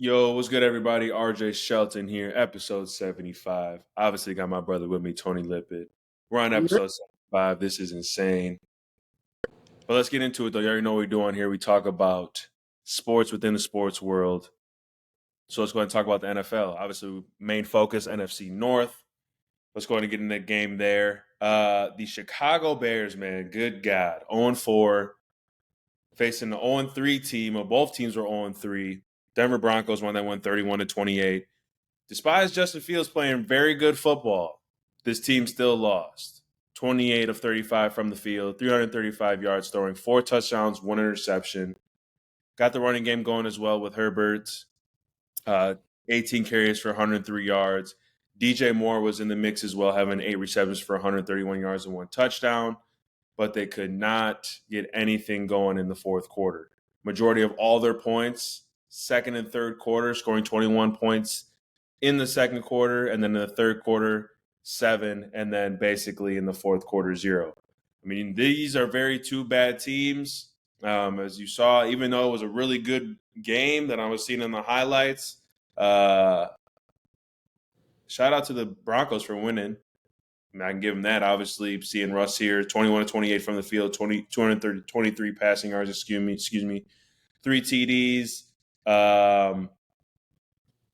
Yo, what's good, everybody? RJ Shelton here, episode 75. Obviously, got my brother with me, Tony Lippett. We're on Yeah. episode 75. This is insane. But let's get into it, though. You already know what we do on here. We talk about sports within the sports world. So let's go ahead and talk about the NFL. Obviously, main focus, NFC North. Let's go ahead and get in the game there. The Chicago Bears, man, good God. 0-4, facing the 0-3 team. Both teams were 0-3. Denver Broncos won that one 31-28. Despite Justin Fields playing very good football, this team still lost. 28 of 35 from the field, 335 yards, throwing 4 touchdowns, 1 interception. Got the running game going as well with Herbert. 18 carries for 103 yards. DJ Moore was in the mix as well, having 8 receptions for 131 yards and 1 touchdown. But they could not get anything going in the fourth quarter. Majority of all their points, second and third quarter, scoring 21 points in the second quarter, and then in the third quarter, 7, and then basically in the fourth quarter, 0. I mean, these are very two bad teams. As you saw, even though it was a really good game that I was seeing in the highlights, shout out to the Broncos for winning. I mean, I can give them that. Obviously, seeing Russ here, 21-28 from the field, 23 passing yards, excuse me, 3 TDs.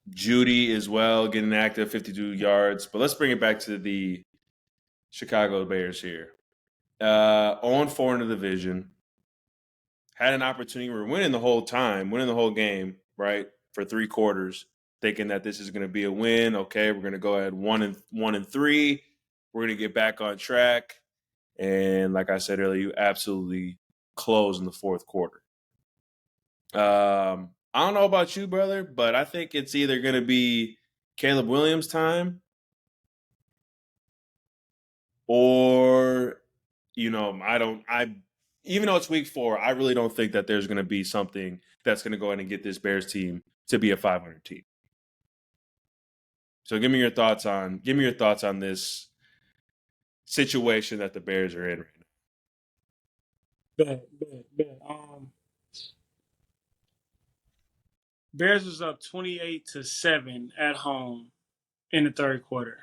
Judy as well, getting active, 52 yards. But let's bring it back to the Chicago Bears here. 0-4 in the division. Had an opportunity. We were winning the whole time, winning the whole game, right, for 3 quarters, thinking that this is going to be a win. Okay, we're going to go ahead 1-3. We're going to get back on track. And like I said earlier, you absolutely close in the fourth quarter. I don't know about you, brother, but I think it's either going to be Caleb Williams' time or, even though it's week 4, I really don't think that there's going to be something that's going to go ahead and get this Bears team to be a 500 team. So give me your thoughts on this situation that the Bears are in right Bet. Bears was up 28-7 at home in the third quarter,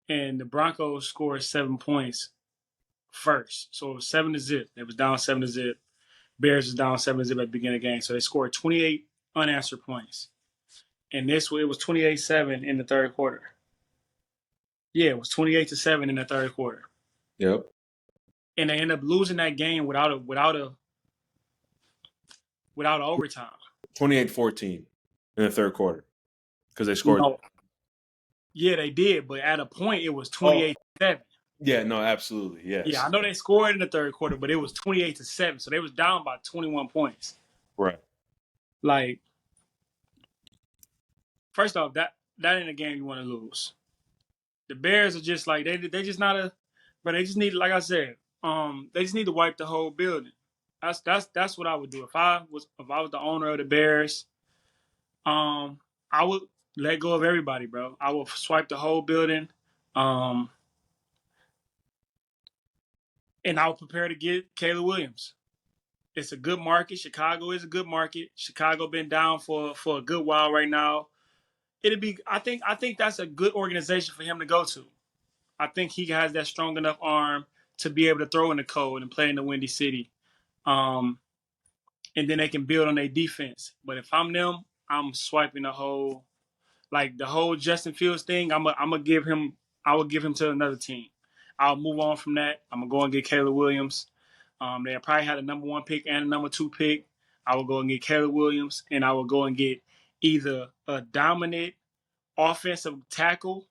and the Broncos scored 7 points first. So it was 7-0. They was down 7-0. Bears was down 7-0 at the beginning of the game. So they scored 28 unanswered points, and it was 28-7 in the third quarter. Yeah, it was 28-7 in the third quarter. now. And they ended up losing that game without overtime. 28-14 in the third quarter because they scored. No. Yeah, they did, but at a point it was 28-7. Yeah, no, absolutely, yes. Yeah, I know they scored in the third quarter, but it was 28-7, so they was down by 21 points. Right. Like, first off, that ain't a game you want to lose. The Bears are just like they just not a, but they just need, like I said, they just need to wipe the whole building. That's what I would do if I was the owner of the Bears. I would let go of everybody, bro. I would swipe the whole building. And I would prepare to get Caleb Williams. It's a good market. Chicago is a good market. Chicago been down for a good while right now. I think that's a good organization for him to go to. I think he has that strong enough arm to be able to throw in the cold and play in the Windy City. And then they can build on their defense. But if I'm them, I'm swiping the whole Justin Fields thing. I would give him to another team. I'll move on from that. I'm gonna go and get Caleb Williams. They probably had a number 1 pick and a number 2 pick. I will go and get Caleb Williams, and I will go and get either a dominant offensive tackle.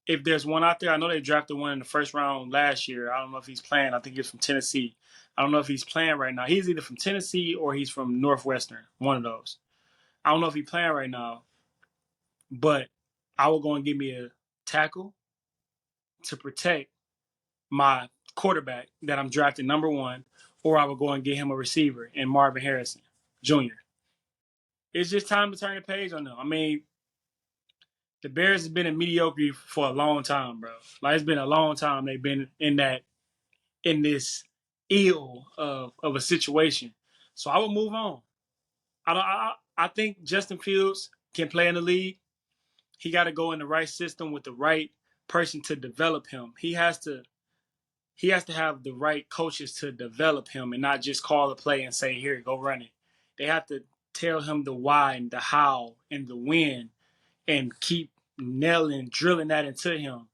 If there's one out there, I know they drafted one in the first round last year. I don't know if he's playing. I think he's from Tennessee. I don't know if he's playing right now. He's either from Tennessee or he's from Northwestern, one of those. I don't know if he's playing right now, but I will go and give me a tackle to protect my quarterback that I'm drafting number 1, or I will go and get him a receiver in Marvin Harrison Jr. It's just time to turn the page on them. I mean, the Bears have been in mediocrity for a long time, bro. Like, it's been a long time they've been in this ill of a situation. So I will move on. I think Justin Fields can play in the league. He got to go in the right system with the right person to develop him. He has to have the right coaches to develop him and not just call the play and say, here, go run it. They have to tell him the why and the how and the when and keep nailing, drilling that into him.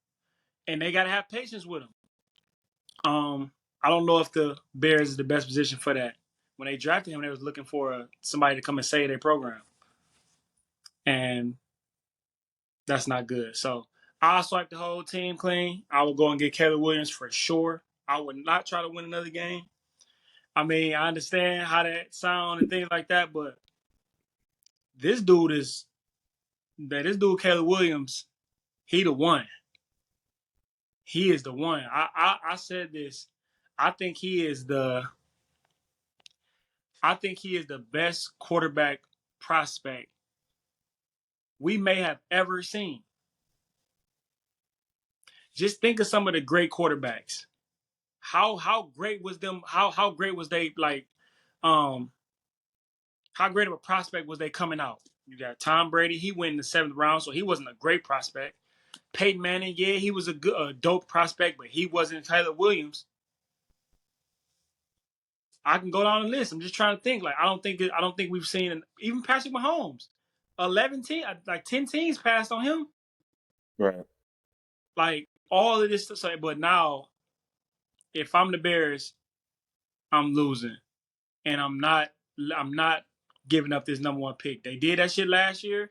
And they got to have patience with him. I don't know if the Bears is the best position for that. When they drafted him, they was looking for somebody to come and save their program. And that's not good. So I'll swipe the whole team clean. I will go and get Caleb Williams for sure. I would not try to win another game. I mean, I understand how that sound and things like that, but this dude Caleb Williams, he the one. He is the one. I said this. I think he is the best quarterback prospect we may have ever seen. Just think of some of the great quarterbacks. How great was them? How great was they? Like, how great of a prospect was they coming out? You got Tom Brady. He went in the 7th round, so he wasn't a great prospect. Peyton Manning, yeah, he was a dope prospect, but he wasn't Caleb Williams. I can go down the list. I'm just trying to think. Like, I don't think we've seen even Patrick Mahomes. 11 teams, like 10 teams passed on him. Right. Like all of this stuff. But now, if I'm the Bears, I'm losing, and I'm not giving up this number 1 pick. They did that shit last year.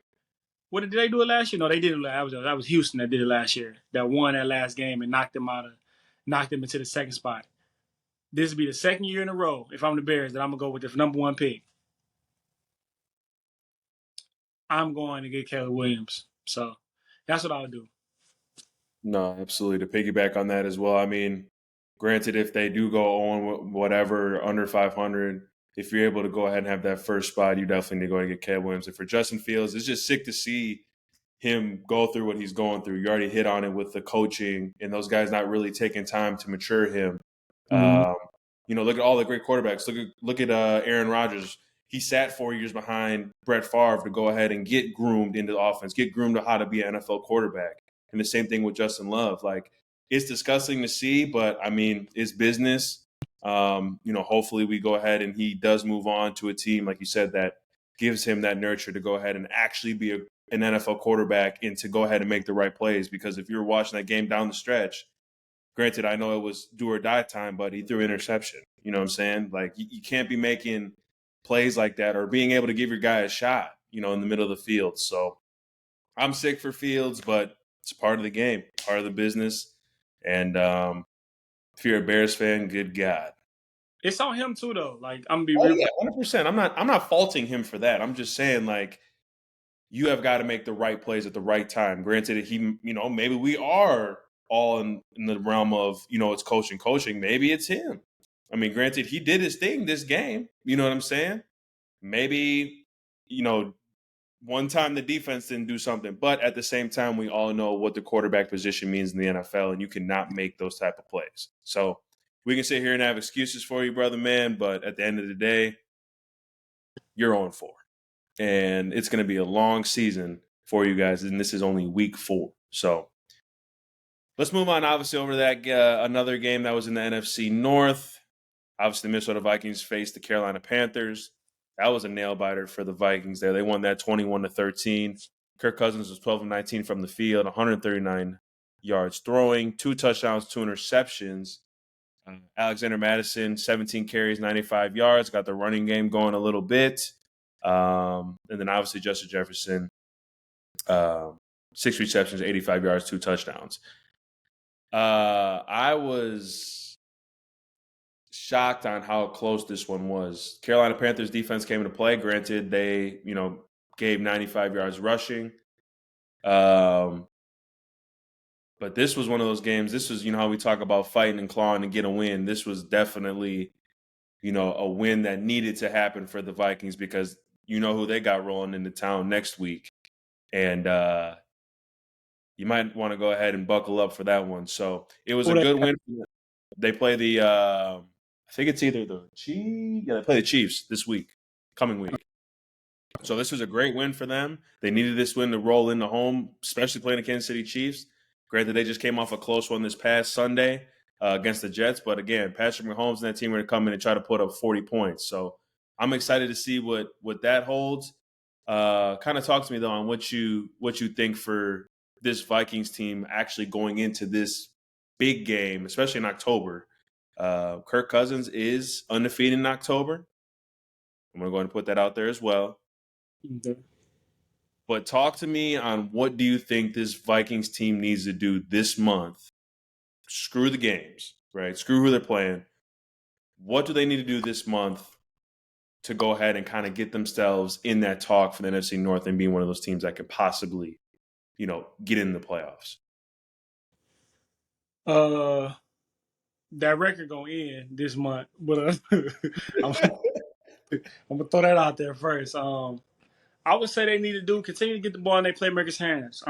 What did they do it last year? No, they did it. That was Houston that did it last year. That won that last game and knocked them into the 2nd spot. This will be the 2nd year in a row, if I'm the Bears, that I'm gonna go with the number 1 pick. I'm going to get Caleb Williams. So that's what I'll do. No, absolutely. To piggyback on that as well. I mean, granted, if they do go on whatever under 500, if you're able to go ahead and have that first spot, you definitely need to go and get Caleb Williams. And for Justin Fields, it's just sick to see him go through what he's going through. You already hit on it with the coaching and those guys not really taking time to mature him. Mm-hmm. Look at all the great quarterbacks. Look at Aaron Rodgers. He sat 4 years behind Brett Favre to go ahead and get groomed into the offense, get groomed to how to be an NFL quarterback. And the same thing with Justin Love. Like, it's disgusting to see, but I mean, it's business. Hopefully we go ahead and he does move on to a team, like you said, that gives him that nurture to go ahead and actually be an NFL quarterback and to go ahead and make the right plays. Because if you're watching that game down the stretch, granted, I know it was do or die time, but he threw an interception. You know what I'm saying? Like, you can't be making plays like that or being able to give your guy a shot, in the middle of the field. So I'm sick for Fields, but it's part of the game, part of the business. And if you're a Bears fan, good God. It's on him too, though. Like, I'm gonna be Oh real. yeah, 100%. I'm not faulting him for that. I'm just saying, like, you have got to make the right plays at the right time. Granted, maybe we are all in the realm of, it's coaching. Maybe it's him. I mean, granted, he did his thing this game. You know what I'm saying? Maybe, one time the defense didn't do something, but at the same time, we all know what the quarterback position means in the NFL, and you cannot make those type of plays. So we can sit here and have excuses for you, brother man, but at the end of the day, you're 0-4. And it's going to be a long season for you guys, and this is only week 4. So let's move on, obviously, over to that another game that was in the NFC North. Obviously, the Minnesota Vikings faced the Carolina Panthers. That was a nail-biter for the Vikings there. They won that 21-13. Kirk Cousins was 12 of 19 from the field, 139 yards throwing, 2 touchdowns, 2 interceptions. Alexander Madison, 17 carries, 95 yards, got the running game going a little bit. And then obviously Justin Jefferson, 6 receptions, 85 yards, 2 touchdowns. I was shocked on how close this one was. Carolina Panthers defense came into play. Granted, they, gave 95 yards rushing. But this was one of those games. This was, how we talk about fighting and clawing to get a win. This was definitely, a win that needed to happen for the Vikings because who they got rolling into town next week. And you might want to go ahead and buckle up for that one. So it was a good win. They play the, I think it's either the Chiefs. Yeah, they play the Chiefs this week, coming week. So this was a great win for them. They needed this win to roll into home, especially playing the Kansas City Chiefs. Granted, they just came off a close one this past Sunday against the Jets. But again, Patrick Mahomes and that team are going to come in and try to put up 40 points. So I'm excited to see what that holds. Kind of talk to me though on what you think for this Vikings team actually going into this big game, especially in October. Kirk Cousins is undefeated in October. I'm going to go ahead and put that out there as well. Mhm. But talk to me on what do you think this Vikings team needs to do this month? Screw the games, right? Screw who they're playing. What do they need to do this month to go ahead and kind of get themselves in that talk for the NFC North and being one of those teams that could possibly, get in the playoffs? Uh, that record gonna end this month, but I'm, I'm gonna throw that out there first. I would say they need to continue to get the ball in their playmakers' hands.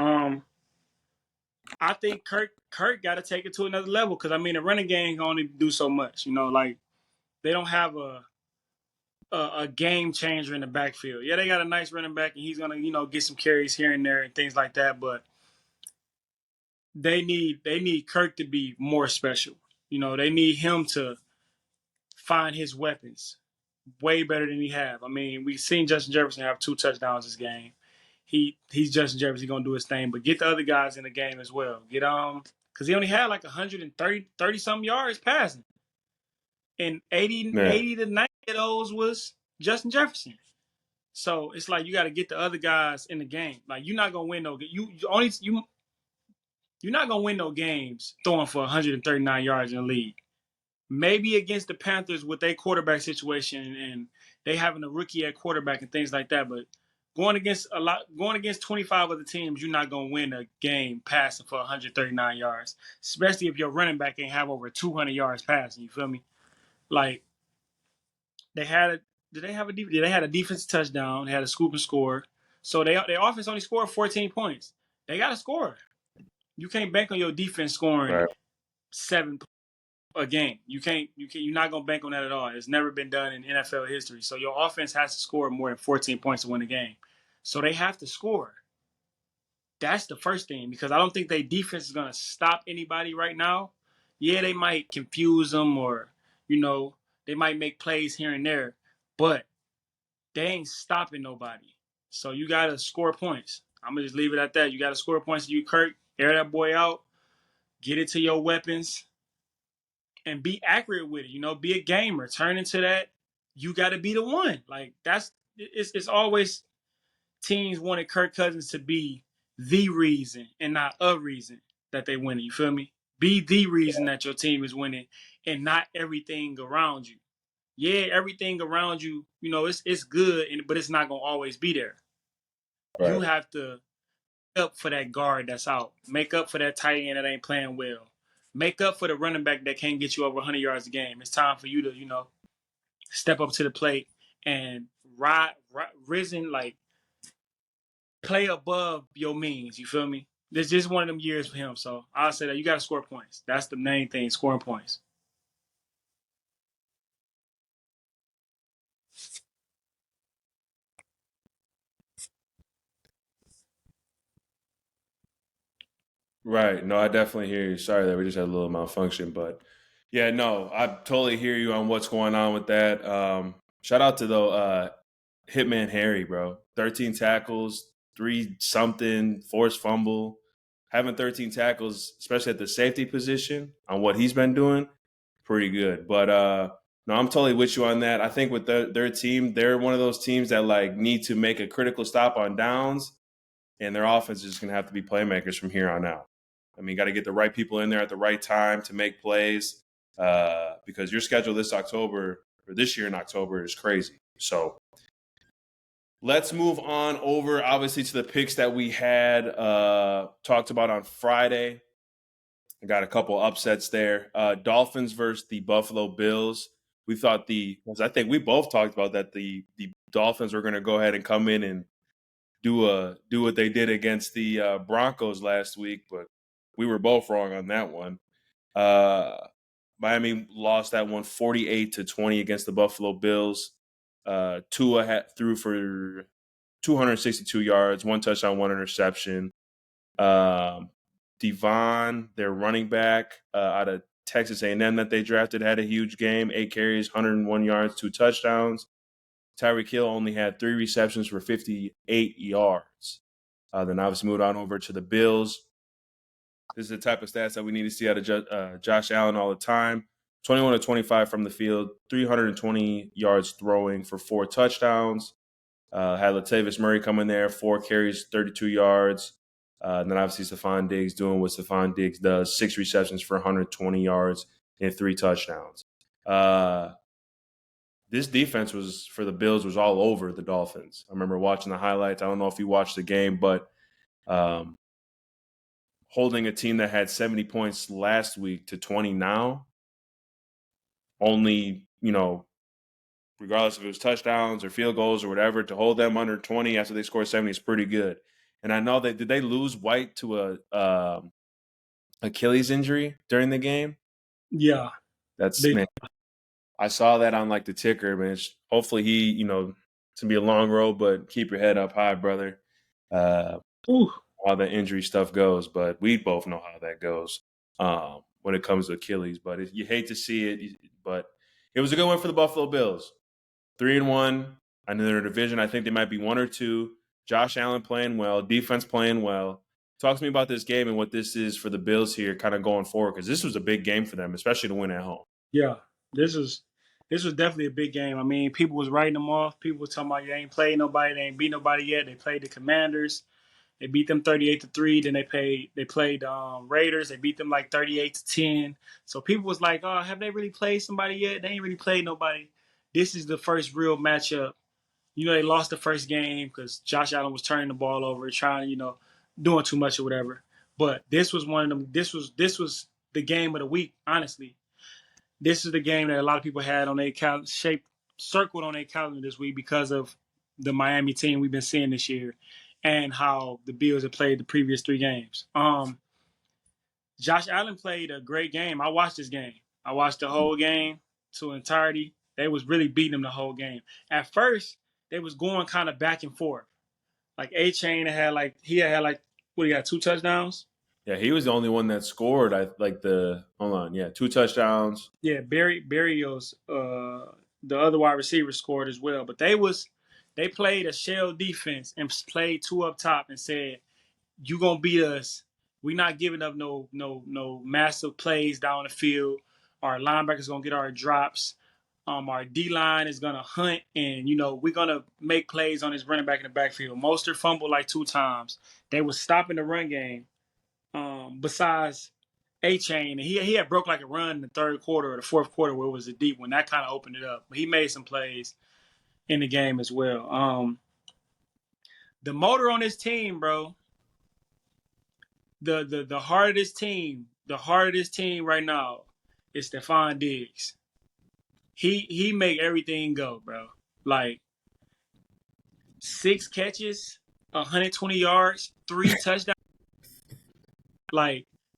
I think Kirk got to take it to another level because I mean the running game can only do so much. Like they don't have a game changer in the backfield. Yeah, they got a nice running back and he's gonna get some carries here and there and things like that. But they need Kirk to be more special. They need him to find his weapons way better than he have. I mean, we've seen Justin Jefferson have 2 touchdowns this game. He's Justin Jefferson. He's gonna do his thing, but get the other guys in the game as well. Get because he only had like 130 something yards passing, and 80 Yeah, 80 to 90 of those was Justin Jefferson. So it's like you got to get the other guys in the game. Like you're not gonna win no you're not gonna win no games throwing for 139 yards in the league. Maybe against the Panthers with their quarterback situation and they having a rookie at quarterback and things like that. But going against 25 other teams, you're not gonna win a game passing for 139 yards, especially if your running back ain't have over 200 yards passing. You feel me? Like they had a did they have a they had a defensive touchdown, they had a scoop and score. So their offense only scored 14 points. They got to score. You can't bank on your defense scoring right, 7 a game. You're not gonna bank on that at all. It's never been done in NFL history. So your offense has to score more than 14 points to win the game. So they have to score. That's the first thing because I don't think their defense is gonna stop anybody right now. Yeah, they might confuse them or you know they might make plays here and there, but they ain't stopping nobody. So you gotta score points. I'm gonna just leave it at that. You gotta score points. You Kirk, air that boy out, get it to your weapons, and be accurate with it. Be a gamer. Turn into that. You got to be the one. Like it's always teams wanted Kirk Cousins to be the reason and not a reason that they win. You feel me? Be the reason that your team is winning and not everything around you. Yeah, everything around you, it's good, but it's not gonna always be there. You right, have to make up for that guard that's out. Make up for that tight end that ain't playing well. Make up for the running back that can't get you over 100 yards a game. It's time for you to, step up to the plate and risen, like play above your means. You feel me? This is just one of them years for him. So I'll say that you got to score points. That's the main thing, scoring points. right. No, I definitely hear you. Sorry that we just had a little malfunction, but yeah, no, I totally hear you on what's going on with that. Shout out to Hitman Harry, bro. 13 tackles, 3 something, forced fumble. Having 13 tackles, especially at the safety position, on what he's been doing, pretty good. But no, I'm totally with you on that. I think with their team, they're one of those teams that like need to make a critical stop on downs, and their offense is just gonna have to be playmakers from here on out. I mean, got to get the right people in there at the right time to make plays because your schedule this October or this year in October is crazy. So let's move on over, obviously, to the picks that we had talked about on Friday. I got a couple upsets there. Dolphins versus the Buffalo Bills. We thought because I think we both talked about that the Dolphins were going to go ahead and come in and do what they did against the Broncos last week, but we were both wrong on that one. Uh, Miami lost that one 48-20 against the Buffalo Bills. Tua threw for 262 yards, 1 touchdown, 1 interception. Devon, their running back out of Texas A&M that they drafted, had a huge game. 8 carries, 101 yards, 2 touchdowns. Tyreek Hill only had 3 receptions for 58 yards. Then obviously moved on over to the Bills. This is the type of stats that we need to see out of Josh Allen all the time. 21 to 25 from the field, 320 yards throwing for 4 touchdowns. Had Latavius Murray come in there, 4 carries, 32 yards. And then obviously Stephon Diggs doing what Stephon Diggs does, 6 receptions for 120 yards and 3 touchdowns. This defense was for the Bills was all over the Dolphins. I remember watching the highlights. I don't know if you watched the game, but holding a team that had 70 points last week to 20 now, only, regardless if it was touchdowns or field goals or whatever, to hold them under 20 after they scored 70 is pretty good. And I know that did they lose White to a Achilles injury during the game? Yeah. Man. I saw that on the ticker, man. Hopefully he, it's gonna be a long road, but keep your head up high, brother. How the injury stuff goes, but we both know how that goes when it comes to Achilles. But you hate to see it, but it was a good one for the Buffalo Bills. 3-1 in their division. I think they might be 1 or 2. Josh Allen playing well, defense playing well. Talk to me about this game and what this is for the Bills here, kind of going forward, because this was a big game for them, especially to win at home. Yeah, this was definitely a big game. I mean, people was writing them off. People was talking about, you ain't played nobody, they ain't beat nobody yet. They played the Commanders. They beat them 38-3. Then they played Raiders. They beat them 38-10. So people was like, oh, have they really played somebody yet? They ain't really played nobody. This is the first real matchup. They lost the first game because Josh Allen was turning the ball over, trying, doing too much or whatever. But this was one of them. This was the game of the week, honestly. This is the game that a lot of people had on their circled on their calendar this week because of the Miami team we've been seeing this year and how the Bills have played the previous 3 games. Josh Allen played a great game. I watched this game. I watched the whole game to entirety. They was really beating him the whole game. At first, they was going kind of back and forth. A-Chain had what, he got 2 touchdowns? Yeah, he was the only one that scored. 2 touchdowns. Yeah, Barrios, the other wide receiver, scored as well. But they played a shell defense and played 2 up top and said, "You gonna beat us? We're not giving up no massive plays down the field. Our linebackers gonna get our drops. Our D line is gonna hunt, and we're gonna make plays on his running back in the backfield." Mostert fumbled 2 times. They was stopping the run game. Besides A-Chain, and he had broke a run in the 3rd quarter or the 4th quarter where it was a deep one. That kind of opened it up. But he made some plays in the game as well. The motor on this team, bro. The heart of this team, right now is Stephon Diggs. He make everything go, bro. 6 catches, 120 yards, 3 touchdowns.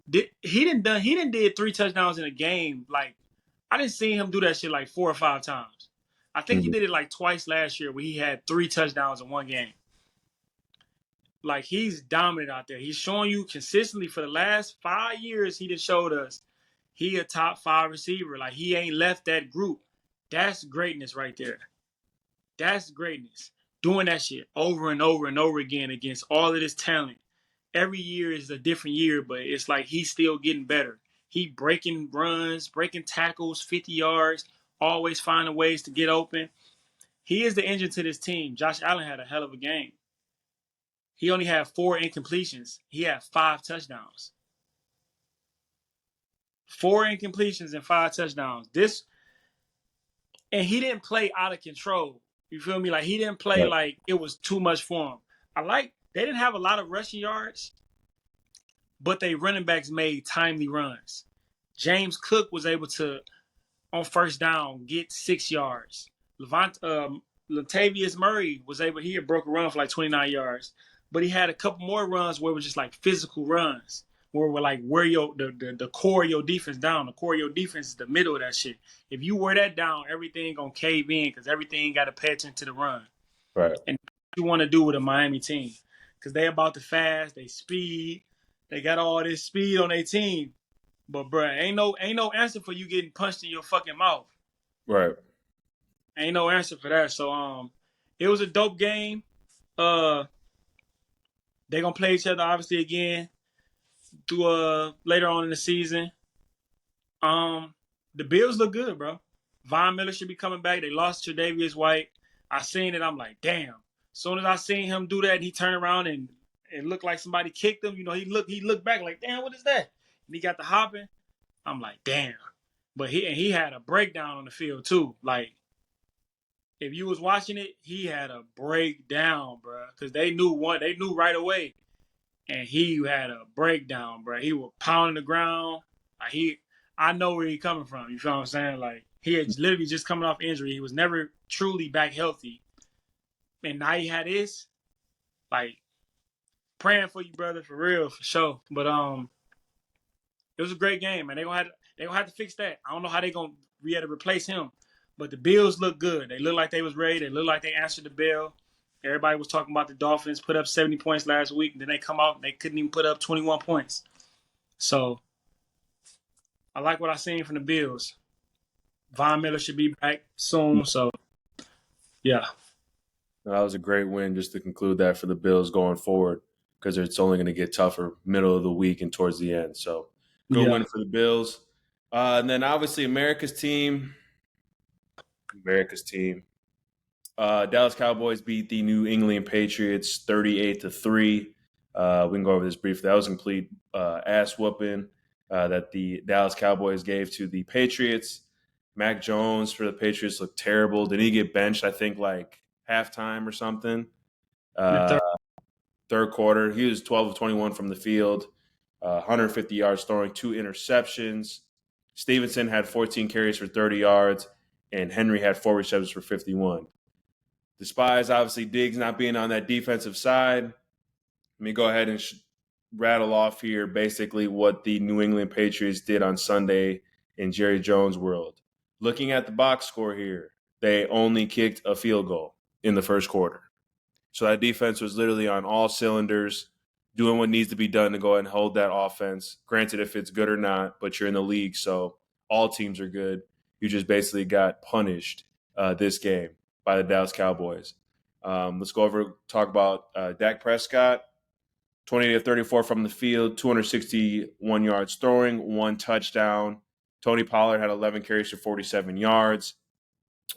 He didn't did 3 touchdowns in a game. I didn't see him do that shit 4 or 5 times. I think he did it twice last year where he had 3 touchdowns in one game. He's dominant out there. He's showing you consistently for the last 5 years. He just showed us he a top 5 receiver. He ain't left that group. That's greatness right there. That's greatness. Doing that shit over and over and over again against all of this talent. Every year is a different year, but it's he's still getting better. He breaking runs, breaking tackles, 50 yards, always finding ways to get open. He is the engine to this team. Josh Allen had a hell of a game. He only had 4 incompletions. He had 5 touchdowns. 4 incompletions and 5 touchdowns. And he didn't play out of control. You feel me? He didn't play like it was too much for him. They didn't have a lot of rushing yards, but they running backs made timely runs. James Cook was able to, on 1st down, get 6 yards. Latavius Murray he had broke a run for 29 yards, but he had a couple more runs where it was just physical runs, where we're wear the core of your defense down. The core of your defense is the middle of that shit. If you wear that down, everything gonna cave in because everything got to pay attention to the run. Right. And you want to do with a Miami team because they about to fast, they speed, they got all this speed on their team. But bruh, ain't no answer for you getting punched in your fucking mouth. Right. Ain't no answer for that. So it was a dope game. Uh, they gonna play each other obviously again through later on in the season. Um, the Bills look good, bro. Von Miller should be coming back. They lost to Tre'Davious White. I seen it. I'm like, damn. As soon as I seen him do that, he turned around and it looked like somebody kicked him. You know, he looked back like, damn, what is that? And he got the hopping. I'm like, damn. But he had a breakdown on the field too. Like, if you was watching it, he had a breakdown, bro. Because they knew right away, and he had a breakdown, bro. He was pounding the ground. I know where he coming from. You feel what I'm saying? Like he had literally just coming off injury. He was never truly back healthy, and now he had this. Like praying for you, brother, for real, for sure. But it was a great game, man. They gonna have to fix that. I don't know how they gonna be able to replace him, but the Bills look good. They look like they was ready. They look like they answered the bell. Everybody was talking about the Dolphins put up 70 points last week, and then they come out and they couldn't even put up 21 points. So I like what I seen from the Bills. Von Miller should be back soon. So yeah, That was a great win just to conclude that for the Bills going forward because it's only going to get tougher middle of the week and towards the end. So good yeah. win for the Bills. And then obviously America's team. America's team. Dallas Cowboys beat the New England Patriots 38-3. We can go over this briefly. That was a complete ass whooping that the Dallas Cowboys gave to the Patriots. Mac Jones for the Patriots looked terrible. Did he get benched? I think like halftime or something. In the Uh, third, third quarter, he was 12 of 21 from the field, 150 yards throwing, 2 interceptions. Stevenson had 14 carries for 30 yards, and Henry had 4 receptions for 51. Despise obviously Diggs not being on that defensive side. Let me go ahead and rattle off here basically what the New England Patriots did on Sunday in Jerry Jones' world. Looking at the box score here, they only kicked a field goal in the first quarter. So that defense was literally on all cylinders, doing what needs to be done to go ahead and hold that offense. Granted, if it's good or not, but you're in the league, so all teams are good. You just basically got punished this game by the Dallas Cowboys. Let's go over talk about Dak Prescott. 20 of 34 from the field, 261 yards throwing, 1 touchdown. Tony Pollard had 11 carries for 47 yards.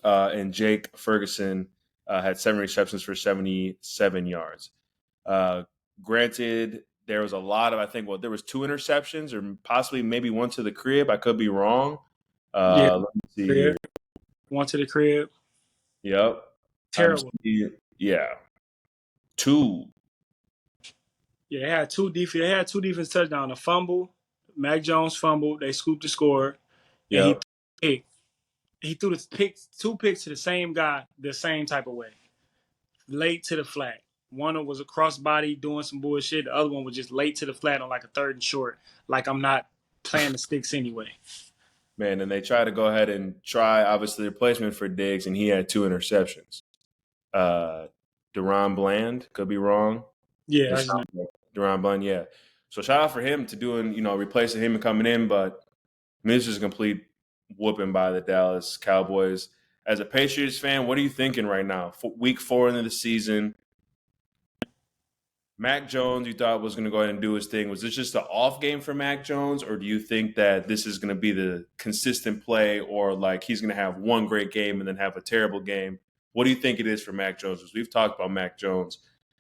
And Jake Ferguson had 7 receptions for 77 yards. Granted, there was a lot of, I think, there was 2 interceptions or possibly maybe 1 to the crib. I could be wrong. yeah, Let me see crib. here. One to the crib. Yep. I'm Terrible. seeing, yeah. 2. Yeah, They had two defense touchdowns. A fumble. Mac Jones fumbled. They scooped the score, and Yep. he threw the pick, 2 picks to the same guy the same type of way. Late to the flat. One was a crossbody doing some bullshit. The other one was just late to the flat on like a third and short. Like I'm not playing the sticks anyway. Man, and they tried to go ahead and try, obviously, the replacement for Diggs, and he had 2 interceptions. Deron Bland, could be wrong. Yeah, It that's just sounds like Deron Bland, yeah. So shout out for him to doing, replacing him and coming in, but I mean, this is a complete whooping by the Dallas Cowboys. As a Patriots fan, what are you thinking right now? Week 4 into the season, Mac Jones, you thought was going to go ahead and do his thing. Was this just an off game for Mac Jones, or do you think that this is going to be the consistent play, or like he's going to have one great game and then have a terrible game? What do you think it is for Mac Jones? Because we've talked about Mac Jones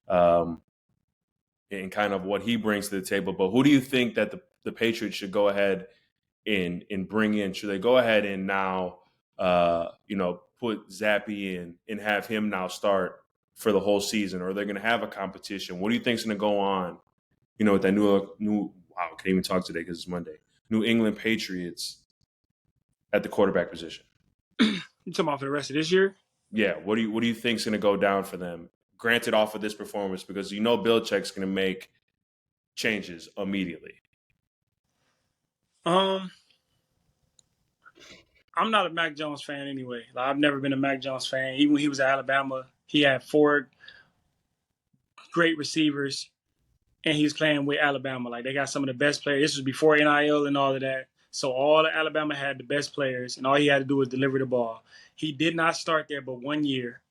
and kind of what he brings to the table, but who do you think that the Patriots should go ahead and bring in? Should they go ahead and now, put Zappy in and have him now start for the whole season, or they're going to have a competition? What do you think's going to go on? With that new wow, I can't even talk today because it's Monday. New England Patriots at the quarterback position. you talking about for the rest of this year? Yeah, what do you think's going to go down for them? Granted, off of this performance, because Belichick's going to make changes immediately. Um, I'm not a Mac Jones fan anyway. Like, I've never been a Mac Jones fan. Even when he was at Alabama, he had 4 great receivers, and he was playing with Alabama. Like, they got some of the best players. This was before NIL and all of that. So all of Alabama had the best players, and all he had to do was deliver the ball. He did not start there but 1 year.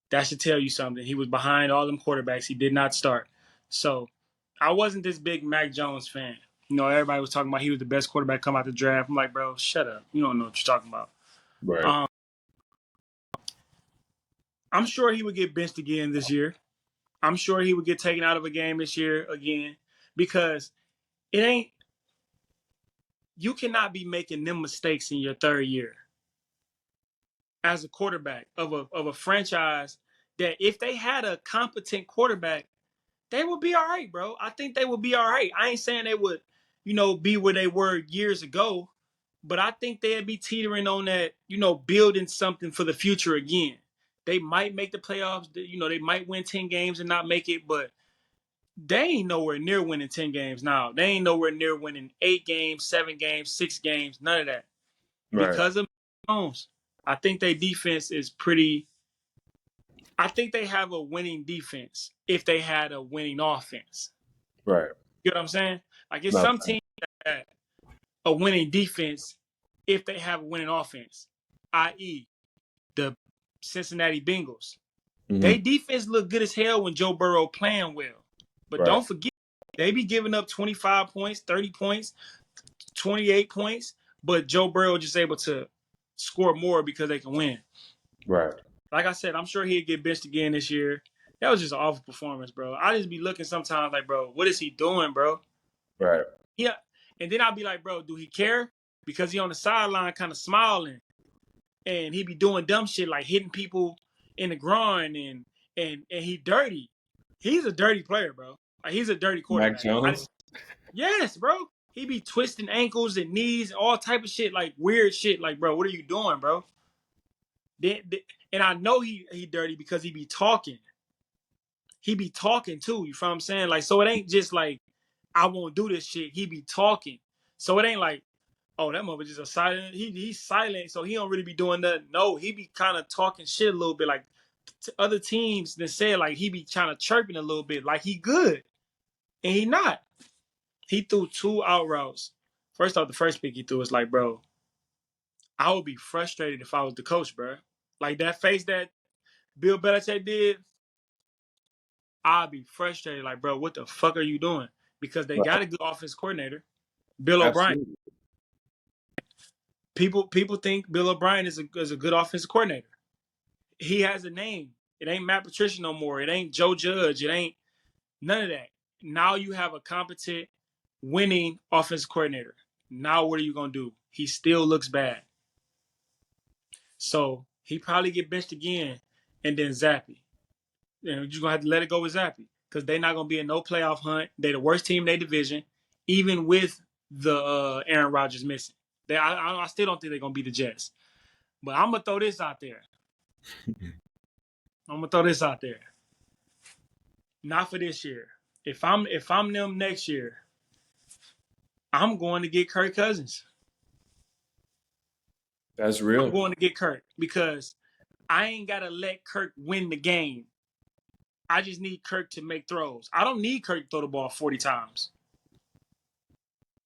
That should tell you something. He was behind all them quarterbacks. He did not start. So I wasn't this big Mac Jones fan. You know, everybody was talking about he was the best quarterback come out the draft. I'm like, bro, shut up. You don't know what you're talking about. Right. I'm sure he would get benched again this year. I'm sure he would get taken out of a game this year again, because it ain't, you cannot be making them mistakes in your third year as a quarterback of a franchise that, if they had a competent quarterback, they would be all right, bro. I think they would be all right. I ain't saying they would, be where they were years ago, but I think they'd be teetering on that, building something for the future again. They might make the playoffs. They might win 10 games and not make it, but they ain't nowhere near winning 10 games now. They ain't nowhere near winning 8 games, 7 games, 6 games, none of that. Right. Because of Mahomes. I think their defense is pretty. I think they have a winning defense if they had a winning offense. Right. You know what I'm saying? Like, it's Not some teams that have a winning defense if they have a winning offense, i.e., the Cincinnati Bengals. They defense look good as hell when Joe Burrow playing well. But don't forget, they be giving up 25 points, 30 points, 28 points, but Joe Burrow just able to score more because they can win. Right. Like I said, I'm sure he'd get benched again this year. That was just an awful performance, bro. I just be looking sometimes like, bro, what is he doing, bro? Right. Yeah. And then I'll be like, bro, do he care? Because he on the sideline kind of smiling, and he be doing dumb shit like hitting people in the groin, and he dirty. He's a dirty player, bro. Like, he's a dirty Mac quarterback. Jones. Yes, bro. He be twisting ankles and knees, all type of shit, like weird shit. Like, bro, what are you doing, bro? And I know he dirty because he be talking. He be talking too. You feel what I'm saying? Like, so it ain't just like, I won't do this shit. He be talking. So it ain't like, oh, that mother just a silent. He's silent, so he don't really be doing nothing. No, he be kind of talking shit a little bit. Like, other teams that say, like, he be kind of chirping a little bit, like he good, and he not. He threw 2 out routes. First off, the first pick he threw was like, bro, I would be frustrated if I was the coach, bro. Like, that face that Bill Belichick did, I'd be frustrated. Like, bro, what the fuck are you doing? Because they got a good offense coordinator, Bill O'Brien. Absolutely. People think Bill O'Brien is a good offensive coordinator. He has a name. It ain't Matt Patricia no more. It ain't Joe Judge. It ain't none of that. Now you have a competent, winning offensive coordinator. Now what are you gonna do? He still looks bad. So he probably get benched again, and then Zappy. You're gonna have to let it go with Zappy, because they're not gonna be in no playoff hunt. They're the worst team in their division, even with the Aaron Rodgers missing. I still don't think they're gonna be the Jets. But I'm gonna throw this out there. Not for this year. If I'm them next year, I'm going to get Kirk Cousins. That's real. I'm going to get Kirk, because I ain't gotta let Kirk win the game. I just need Kirk to make throws. I don't need Kirk to throw the ball 40 times.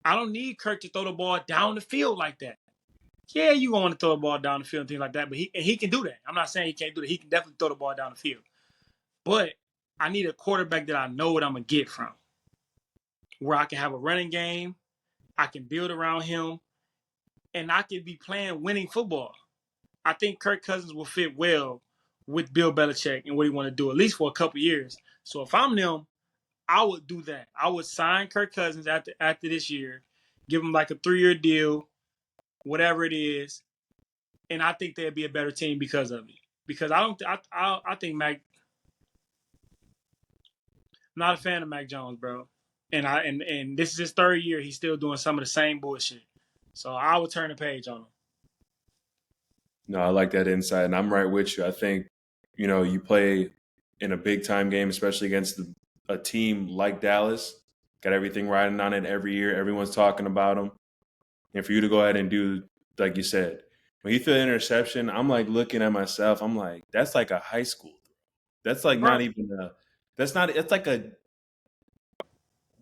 I don't need Kirk to throw the ball down the field like that. Yeah, you going to throw the ball down the field and things like that, but he can do that. I'm not saying he can't do that. He can definitely throw the ball down the field. But I need a quarterback that I know what I'm going to get from, where I can have a running game, I can build around him, and I can be playing winning football. I think Kirk Cousins will fit well with Bill Belichick and what he want to do, at least for a couple years. So if I'm them, I would do that. I would sign Kirk Cousins after this year, give him like a 3-year deal, whatever it is, and I think they'd be a better team because of it. Because I think Mac. I'm not a fan of Mac Jones, bro. And this is his 3rd year. He's still doing some of the same bullshit. So I would turn the page on him. No, I like that insight, and I'm right with you. I think, you play in a big time game, especially against a team like Dallas, got everything riding on it every year. Everyone's talking about them. And for you to go ahead and do, like you said, when he threw the interception, I'm like looking at myself. I'm like, that's like a high school. That's like Bro, not even That's not. It's like a.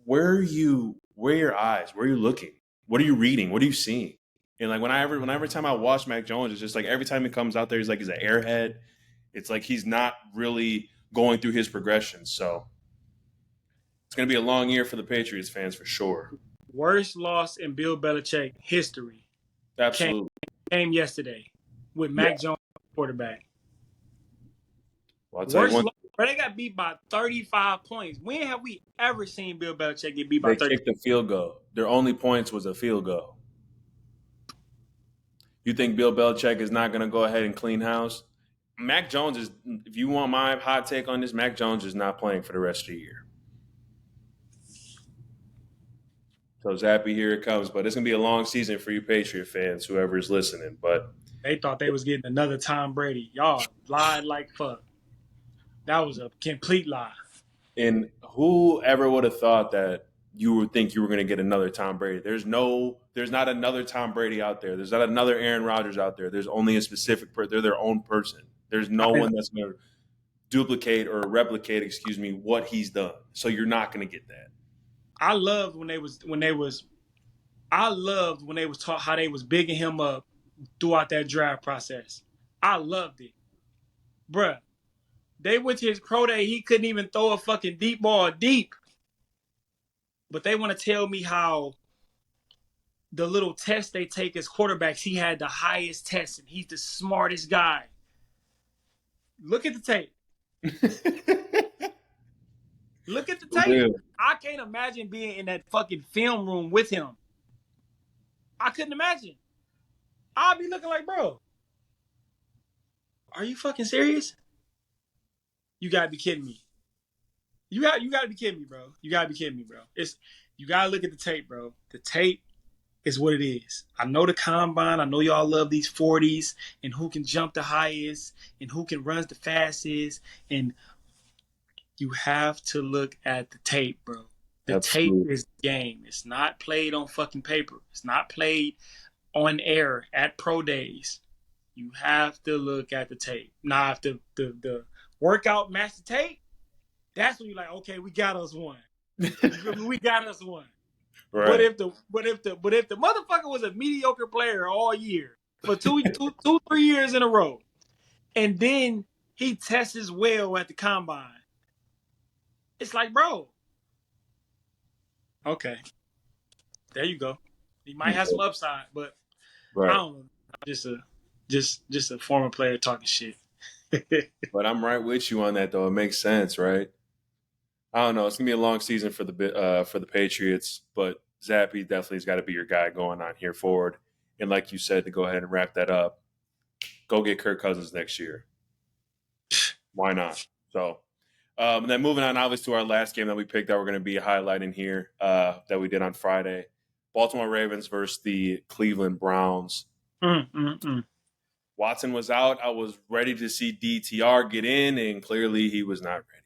Where are you? Where are your eyes? Where are you looking? What are you reading? What are you seeing? And like whenever time I watch Mac Jones, it's just like every time he comes out there, he's an airhead. It's like he's not really going through his progression. So it's going to be a long year for the Patriots fans for sure. Worst loss in Bill Belichick history Absolutely. came yesterday with Yeah. Mac Jones quarterback. Well, I'll tell you Worst one. loss. But they got beat by 35 points. When have we ever seen Bill Belichick get beat by They 30? kicked a field goal. Their only points was a field goal. You think Bill Belichick is not going to go ahead and clean house? Mac Jones is. If you want my hot take on this, Mac Jones is not playing for the rest of the year. So Zappy, here it comes. But it's going to be a long season for you Patriot fans, whoever is listening. But They thought they was getting another Tom Brady. Y'all lied like fuck. That was a complete lie. and whoever would have thought that you would think you were going to get another Tom Brady? There's not another Tom Brady out there. There's not another Aaron Rodgers out there. There's only a specific they're their own person. There's no one that's going to duplicate or replicate, what he's done. So you're not going to get that. I loved when they was taught how they was bigging him up throughout that draft process. I loved it. Bruh, they went to his pro day, he couldn't even throw a fucking deep ball deep. But they want to tell me how the little test they take as quarterbacks, he had the highest test and he's the smartest guy. Look at the tape. Look at the tape. Real. I can't imagine being in that fucking film room with him. I couldn't imagine. I'd be looking like, bro, are you fucking serious? You gotta be kidding me. You gotta be kidding me, bro. You gotta be kidding me, bro. You gotta look at the tape, bro. The tape is what it is. I know the combine. I know y'all love these 40s and who can jump the highest and who can run the fastest. And you have to look at the tape, bro. The Absolutely. tape is the game. It's not played on fucking paper. It's not played on air at pro days. You have to look at the tape. Now, if the workout match the tape, that's when you're like, okay, we got us one. We got us one. Right. But if the motherfucker was a mediocre player all year for 3 years in a row, and then he tests well at the combine, it's like, bro, okay, there you go. He might have some upside, but Right. I don't know. Just a former player talking shit. But I'm right with you on that, though. It makes sense, right? I don't know. It's gonna be a long season for the Patriots, but Zappy definitely has got to be your guy going on here forward. And like you said, to go ahead and wrap that up, go get Kirk Cousins next year. Why not? So, and then moving on, obviously, to our last game that we picked that we're going to be highlighting here that we did on Friday, Baltimore Ravens versus the Cleveland Browns. Watson was out. I was ready to see DTR get in, and clearly he was not ready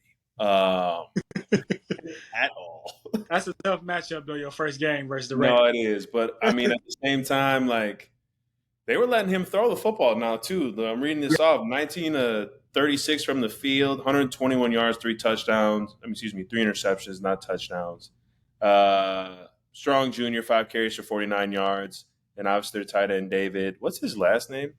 at all. That's a tough matchup, though, your first game versus the Ravens. No, it is. But, I mean, at the same time, like, they were letting him throw the football now, too. I'm reading this off. 19 to 36 from the field, 121 yards, 3 touchdowns. 3 interceptions, not touchdowns. Strong Jr., 5 carries for 49 yards. And obviously their tight end, David. What's his last name?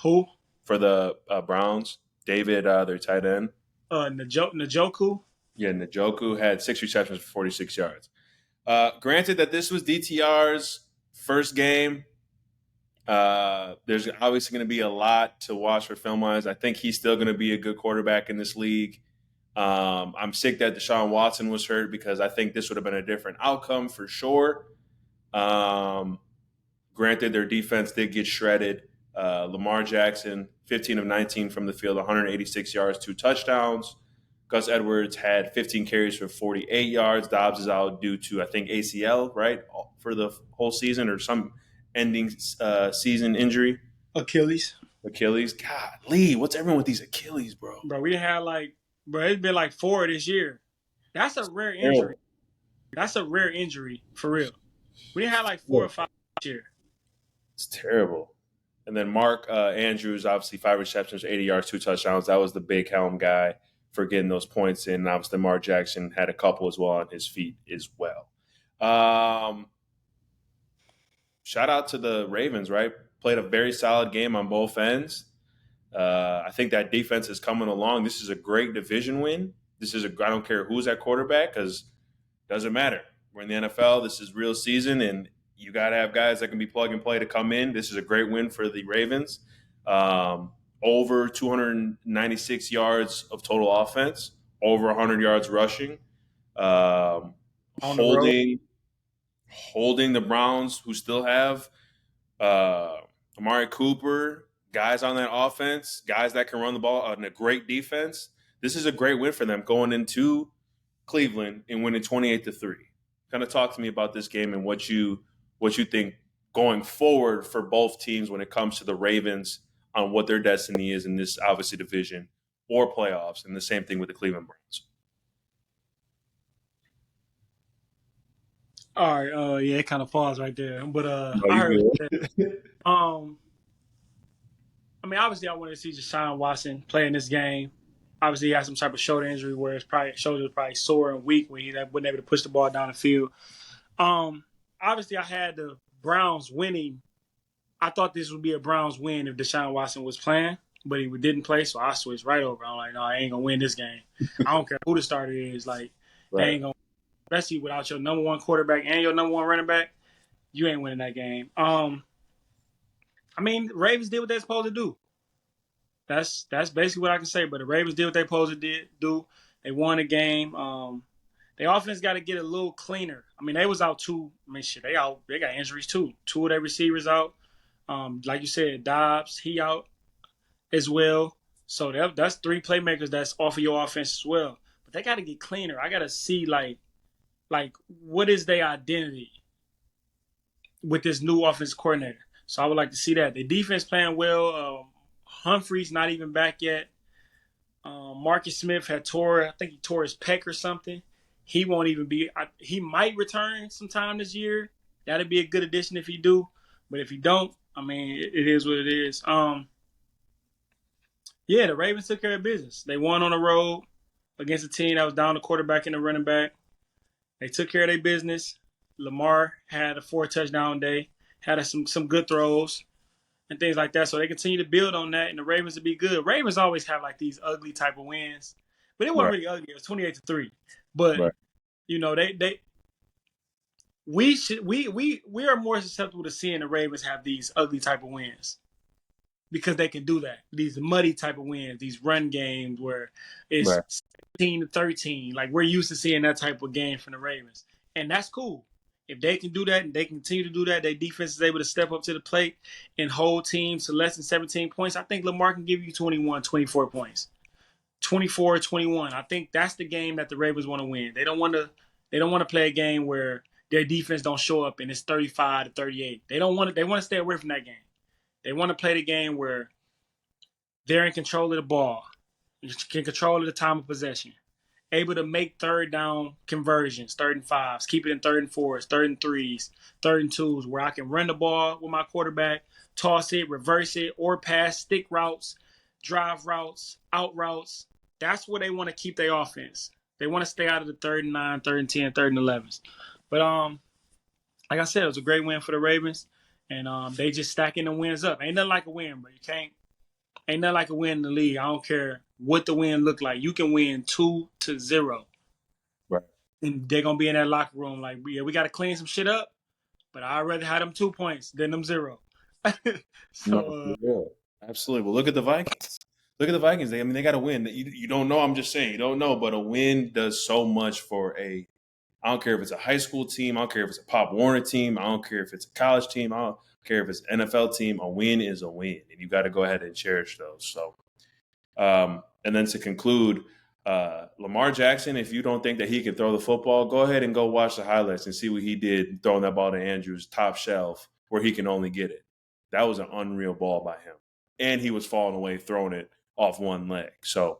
Who? For the Browns. David, their tight end. Njoku? Yeah, Njoku had 6 receptions for 46 yards. Granted that this was DTR's first game, there's obviously going to be a lot to watch for film-wise. I think he's still going to be a good quarterback in this league. I'm sick that Deshaun Watson was hurt because I think this would have been a different outcome for sure. Granted, their defense did get shredded. Lamar Jackson, 15 of 19 from the field, 186 yards, 2 touchdowns. Gus Edwards had 15 carries for 48 yards. Dobbs is out due to, I think, ACL, right, for the whole season or some ending season injury. Achilles. Golly, what's everyone with these Achilles, bro? Bro, we had it's been like 4 this year. That's a rare injury. That's a rare injury, for real. We didn't have 4 or 5 this year. It's terrible. And then Mark Andrews, obviously 5 receptions, 80 yards, 2 touchdowns. That was the big helm guy for getting those points in. And obviously, Lamar Jackson had a couple as well on his feet as well. Shout out to the Ravens, right? Played a very solid game on both ends. I think that defense is coming along. This is a great division win. I don't care who's at quarterback because it doesn't matter. We're in the NFL. This is real season, and you got to have guys that can be plug and play to come in. This is a great win for the Ravens. Over 296 yards of total offense, over 100 yards rushing. On the road. Holding the Browns, who still have Amari Cooper, guys on that offense, guys that can run the ball, and a great defense. This is a great win for them going into Cleveland and winning 28-3. Kind of talk to me about this game and what you think going forward for both teams when it comes to the Ravens on what their destiny is in this obviously division or playoffs, and the same thing with the Cleveland Browns. All right. Yeah, it kind of falls right there. But No, I you heard good. I mean, obviously, I wanted to see Deshaun Watson play in this game. Obviously, he had some type of shoulder injury where his shoulder was probably sore and weak when he wasn't able to push the ball down the field. Obviously, I had the Browns winning. I thought this would be a Browns win if Deshaun Watson was playing, but he didn't play, so I switched right over. I'm like, no, I ain't gonna win this game. I don't care who the starter is. Like, they ain't gonna, especially without your number one quarterback and your number one running back, you ain't winning that game. I mean, Ravens did what they're supposed to do. That's basically what I can say. But the Ravens did what they're supposed to do. They won the game. The offense got to get a little cleaner. I mean, they was out too. I mean, shit, they got injuries too. Two of their receivers out. Like you said, Dobbs, he out as well. So that's three playmakers that's off of your offense as well. But they got to get cleaner. I got to see like what is their identity with this new offense coordinator. So I would like to see that. The defense playing well. Humphrey's not even back yet. Marcus Smith I think he tore his pec or something. He won't even be. He might return sometime this year. That'd be a good addition if he do. But if he don't, I mean, it is what it is. Yeah, the Ravens took care of business. They won on the road against a team that was down the quarterback and the running back. They took care of their business. Lamar had a 4-touchdown day. Had some good throws and things like that. So they continue to build on that, and the Ravens will be good. Ravens always have like these ugly type of wins, but it wasn't really ugly. It was 28-3. But you know, we are more susceptible to seeing the Ravens have these ugly type of wins because they can do that. These muddy type of wins, these run games where it's 17-13. Like we're used to seeing that type of game from the Ravens, and that's cool. If they can do that and they continue to do that, their defense is able to step up to the plate and hold teams to less than 17 points. I think Lamar can give you 21, 24 points. 24, 21. I think that's the game that the Ravens want to win. They don't want to play a game where their defense don't show up and it's 35-38. They want to stay away from that game. They want to play the game where they're in control of the ball, can control the time of possession, able to make third down conversions, 3rd and 5s, keep it in 3rd and 4s, 3rd and 3s, 3rd and 2s, where I can run the ball with my quarterback, toss it, reverse it, or pass, stick routes, drive routes, out routes. That's where they want to keep their offense. They want to stay out of the 3rd and 9, 3rd and 10, 3rd and 11s. But like I said, it was a great win for the Ravens, and they just stacking the wins up. Ain't nothing like a win, but ain't nothing like a win in the league. I don't care what the win look like. You can win 2-0. Right. And they're going to be in that locker room like, yeah, we got to clean some shit up, but I'd rather have them 2 points than them 0. Absolutely. Well, look at the Vikings. They got to win. You don't know. I'm just saying, you don't know, but a win does so much for I don't care if it's a high school team. I don't care if it's a Pop Warner team. I don't care if it's a college team. I don't care if it's an NFL team. A win is a win, and you got to go ahead and cherish those. So, and then to conclude, Lamar Jackson, if you don't think that he can throw the football, go ahead and go watch the highlights and see what he did throwing that ball to Andrews top shelf where he can only get it. That was an unreal ball by him. And he was falling away, throwing it off one leg. So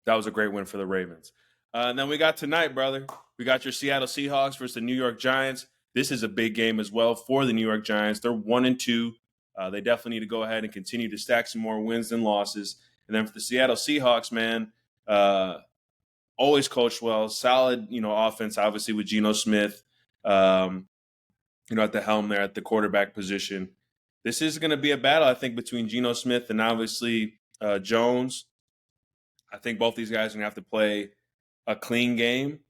that was a great win for the Ravens. And then we got tonight, brother. We got your Seattle Seahawks versus the New York Giants. This is a big game as well for the New York Giants. They're 1-2. They definitely need to go ahead and continue to stack some more wins than losses. And then for the Seattle Seahawks, man, Uh, always coached well, solid, offense, obviously with Geno Smith, um, at the helm there at the quarterback position. This is going to be a battle, I think, between Geno Smith and obviously Jones. I think both these guys are going to have to play a clean game,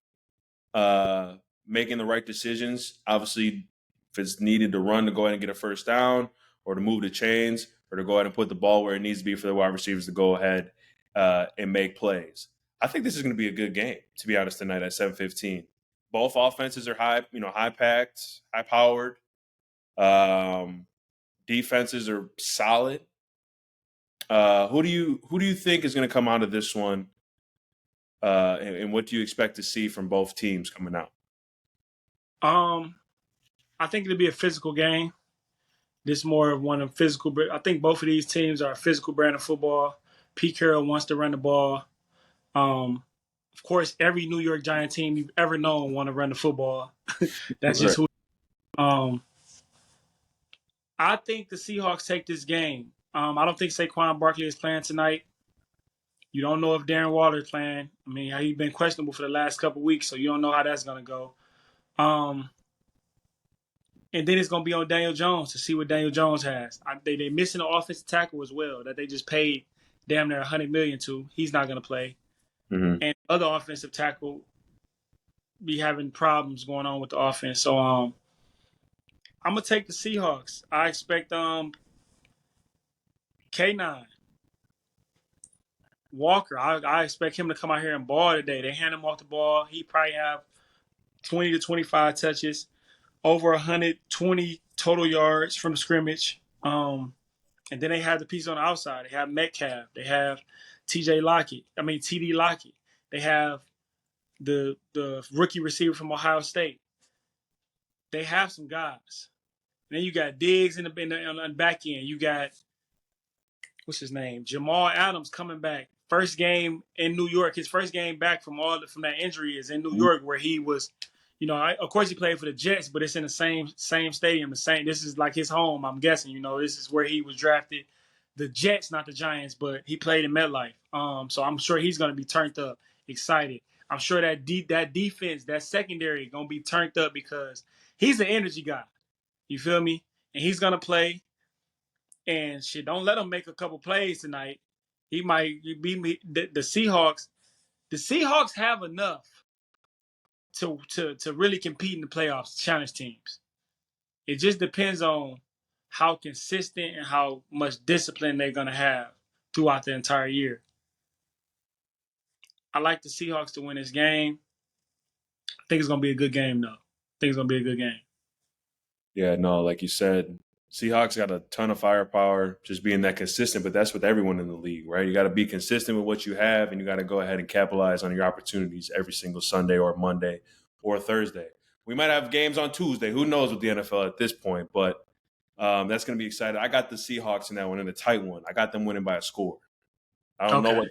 uh, making the right decisions. Obviously, if it's needed to run to go ahead and get a first down or to move the chains or to go ahead and put the ball where it needs to be for the wide receivers to go ahead and make plays. I think this is going to be a good game, to be honest, tonight at 7:15. Both offenses are high packed, high powered. Defenses are solid. Who do you think is going to come out of this one? And what do you expect to see from both teams coming out? I think it'll be a physical game. This more of one of physical. I think both of these teams are a physical brand of football. Pete Carroll wants to run the ball. Of course, every New York Giant team you've ever known want to run the football. That's just Right. who. I think the Seahawks take this game. I don't think Saquon Barkley is playing tonight. You don't know if Darren Waller is playing. I mean, he's been questionable for the last couple of weeks, so you don't know how that's going to go. And then it's going to be on Daniel Jones to see what Daniel Jones has. They're missing an offensive tackle as well that they just paid damn near $100 million to. He's not going to play. Mm-hmm. And other offensive tackle be having problems going on with the offense. So I'm gonna take the Seahawks. I expect K9 Walker. I expect him to come out here and ball today. They hand him off the ball. He probably have 20 to 25 touches, over 120 total yards from the scrimmage. And then they have the piece on the outside. They have Metcalf. They have TD Lockett. They have the rookie receiver from Ohio State. They have some guys. And then you got Diggs on the back end. You got what's his name? Jamal Adams coming back. First game in New York. His first game back from that injury is in New York, where he was, of course he played for the Jets, but it's in the same stadium. This is like his home. I'm guessing. This is where he was drafted. The Jets, not the Giants, but he played in MetLife. So I'm sure he's going to be turned up, excited. I'm sure that defense, that secondary, going to be turned up because he's the energy guy. You feel me? And he's going to play. And shit, don't let him make a couple plays tonight. He might be the Seahawks. The Seahawks have enough to really compete in the playoffs, challenge teams. It just depends on how consistent and how much discipline they're gonna have throughout the entire year. I like the Seahawks to win this game. I think it's gonna be a good game, though. I think it's gonna be a good game. Yeah, no, like you said, Seahawks got a ton of firepower, just being that consistent, but that's with everyone in the league, right? You got to be consistent with what you have, and you got to go ahead and capitalize on your opportunities every single Sunday or Monday or Thursday. We might have games on Tuesday. Who knows with the NFL at this point, but that's going to be exciting. I got the Seahawks in that one, in a tight one. I got them winning by a score. I don't know what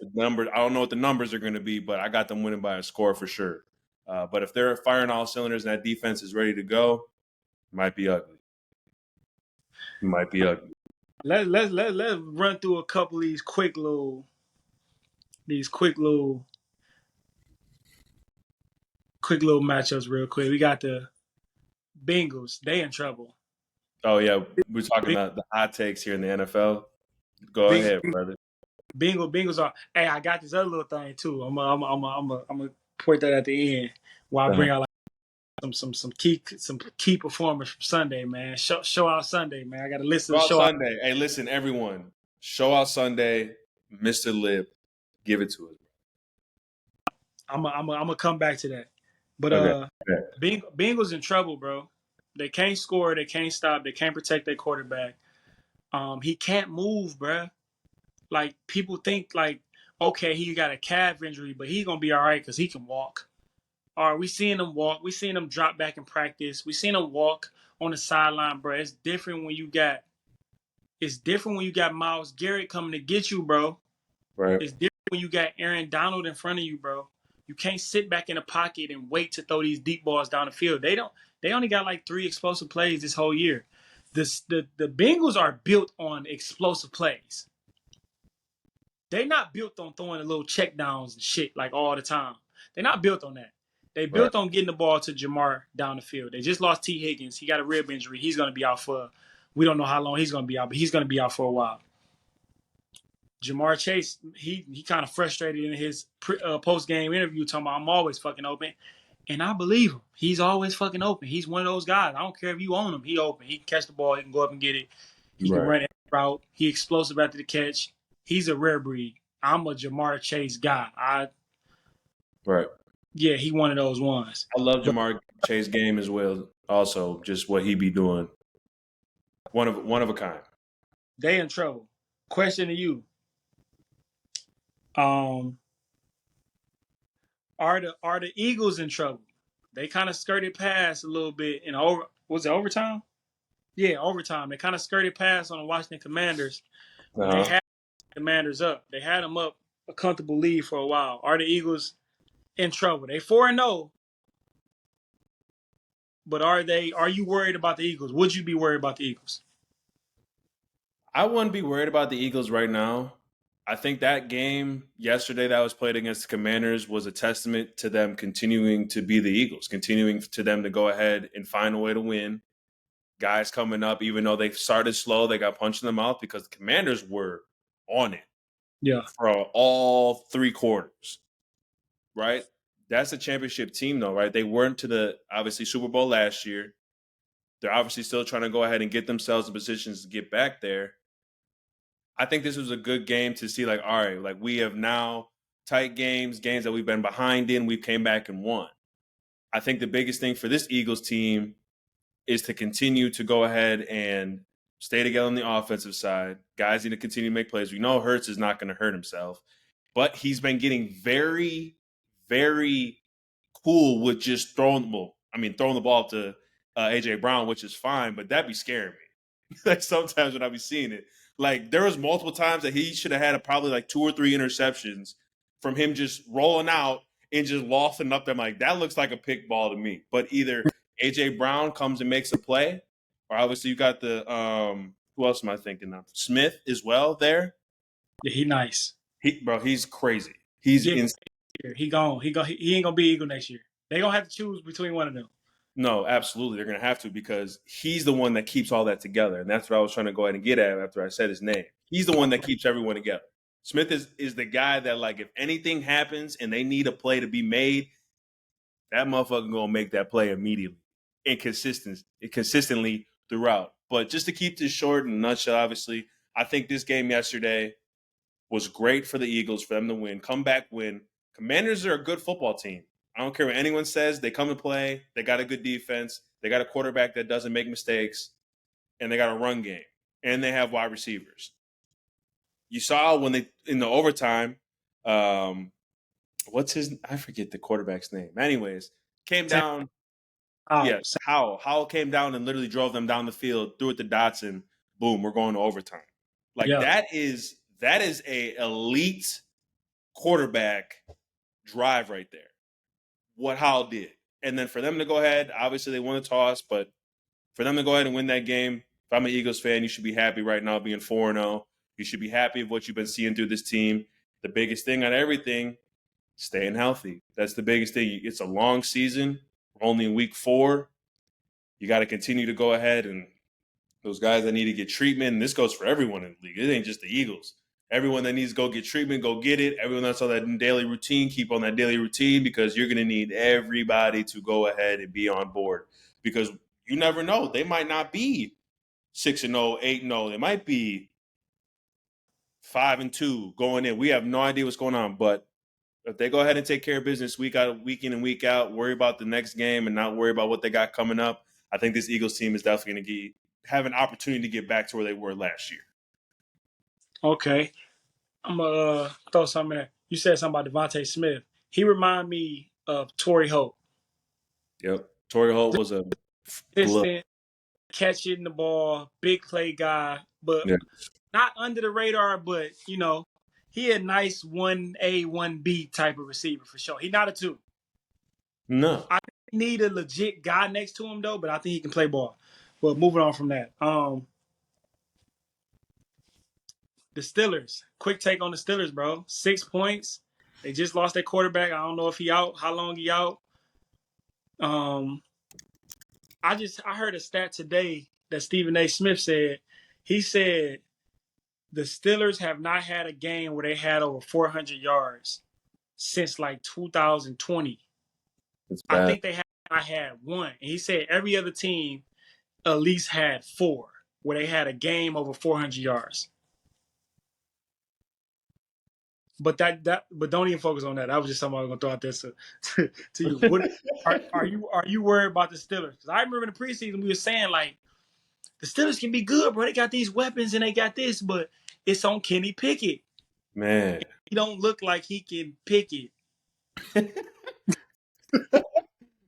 the numbers are going to be, but I got them winning by a score for sure. But if they're firing all cylinders and that defense is ready to go, it might be ugly. It might be ugly. Let's run through a couple of these quick little matchups real quick. We got the Bengals. They in trouble. Oh yeah, we're talking the hot takes here in the NFL. Go ahead, brother. Bengals are. Hey, I got this other little thing too. I'm gonna point that at the end while I bring out like some key performers from Sunday, man. Show out Sunday, man. I got to listen to show out Sunday. Hey, listen, everyone. Show out Sunday, Mr. Lip. Give it to us. I'm gonna come back to that. But okay. Bengals in trouble, bro. They can't score. They can't stop. They can't protect their quarterback. He can't move, bro. Like people think, like, okay, he got a calf injury, but he's gonna be all right because he can walk. All right, we seeing him walk. We seeing him drop back in practice. We seeing him walk on the sideline, bro. It's different when you got Myles Garrett coming to get you, bro. Right. It's different when you got Aaron Donald in front of you, bro. You can't sit back in the pocket and wait to throw these deep balls down the field. They only got like 3 explosive plays this whole year. The Bengals are built on explosive plays. They're not built on throwing the little check downs and shit like all the time. They're not built on that. They Right. built on getting the ball to Jamar down the field. They just lost T. Higgins. He got a rib injury. He's going to be out for, we don't know how long he's going to be out, but he's going to be out for a while. Jamar Chase, he kind of frustrated in his post game interview, talking about I'm always fucking open, and I believe him. He's always fucking open. He's one of those guys. I don't care if you own him. He open. He can catch the ball. He can go up and get it. He can Right. run it route. He explosive after the catch. He's a rare breed. I'm a Jamar Chase guy. Right. Yeah, he one of those ones. I love But Jamar Chase game as well. Also, just what he be doing. One of a kind. they in trouble. Question to you: Are the Eagles in trouble? They kind of skirted past a little bit in was it overtime? Yeah, overtime. They kind of skirted past on the Washington Commanders, but they had the Commanders up. They had them up a comfortable lead for a while. Are the Eagles in trouble? They 4-0, but are you worried about the Eagles? Would you be worried about the Eagles? I wouldn't be worried about the Eagles right now. I think that game yesterday that was played against the Commanders was a testament to them continuing to be the Eagles, continuing to them to go ahead and find a way to win. Guys coming up, even though they started slow, they got punched in the mouth because the Commanders were on it. Yeah. For all 3 quarters, right? That's a championship team, though, right? They weren't to the, obviously, Super Bowl last year. They're obviously still trying to go ahead and get themselves in positions to get back there. I think this was a good game to see, like, all right, like we have now tight games that we've been behind in, we came back and won. I think the biggest thing for this Eagles team is to continue to go ahead and stay together on the offensive side. Guys need to continue to make plays. We know Hurts is not going to hurt himself, but he's been getting very, very cool with just throwing the ball to AJ Brown, which is fine, but that'd be scaring me. Like sometimes when I be seeing it, like there was multiple times that he should have had probably like 2 or 3 interceptions from him just rolling out and just lofting up them. Like that looks like a pick ball to me. But either AJ Brown comes and makes a play, or obviously you got the who else am I thinking of? Smith as well there. Yeah, he nice. He's crazy. He's Yeah, insane. he gone. He ain't gonna be Eagle next year. They gonna have to choose between one of them. No, absolutely. They're going to have to because he's the one that keeps all that together. And that's what I was trying to go ahead and get at after I said his name. He's the one that keeps everyone together. Smith is the guy that, like, if anything happens and they need a play to be made, that motherfucker going to make that play immediately and consistently throughout. But just to keep this short in a nutshell, obviously, I think this game yesterday was great for the Eagles, for them to win. Comeback win. Commanders are a good football team. I don't care what anyone says. They come to play. They got a good defense. They got a quarterback that doesn't make mistakes. And they got a run game. And they have wide receivers. You saw when they, in the overtime, I forget the quarterback's name. Anyways, came down. Yes, Howell came down and literally drove them down the field, threw it to Dotson. Boom, we're going to overtime. Like that is a elite quarterback drive right there. What Howell did. And then for them to go ahead, obviously they won the toss, but for them to go ahead and win that game, if I'm an Eagles fan, you should be happy right now being 4-0. You should be happy of what you've been seeing through this team. The biggest thing on everything, staying healthy. That's the biggest thing. It's a long season. We're only in week 4. You got to continue to go ahead and those guys that need to get treatment, and this goes for everyone in the league. It ain't just the Eagles. Everyone that needs to go get treatment, go get it. Everyone that's on that daily routine, keep on that daily routine because you're going to need everybody to go ahead and be on board because you never know. They might not be 6-0, 8-0. They might be 5-2 going in. We have no idea what's going on, but if they go ahead and take care of business week in and week out, worry about the next game and not worry about what they got coming up, I think this Eagles team is definitely going to have an opportunity to get back to where they were last year. Okay. I'm going to throw something in there. You said something about Devontae Smith. He remind me of Torrey Holt. Yep. Torrey Holt was a distant, catching the ball, big play guy, but not under the radar, but, he a nice 1A, 1B type of receiver for sure. He's not a 2. No. I need a legit guy next to him, though, but I think he can play ball. But moving on from that. The Steelers. Quick take on the Steelers, bro. 6 points. They just lost their quarterback. I don't know if he out, how long he out. Um, I heard a stat today that Stephen A. Smith said. He said the Steelers have not had a game where they had over 400 yards since like 2020. It's I bad. think I had one. And he said every other team at least had four where they had a game over 400 yards. But but don't even focus on that. That was just something I was gonna throw out there to you. What are you worried about the Steelers? Because I remember in the preseason we were saying like the Steelers can be good, bro. They got these weapons and they got this, but it's on Kenny Pickett. Man. He don't look like he can pick it.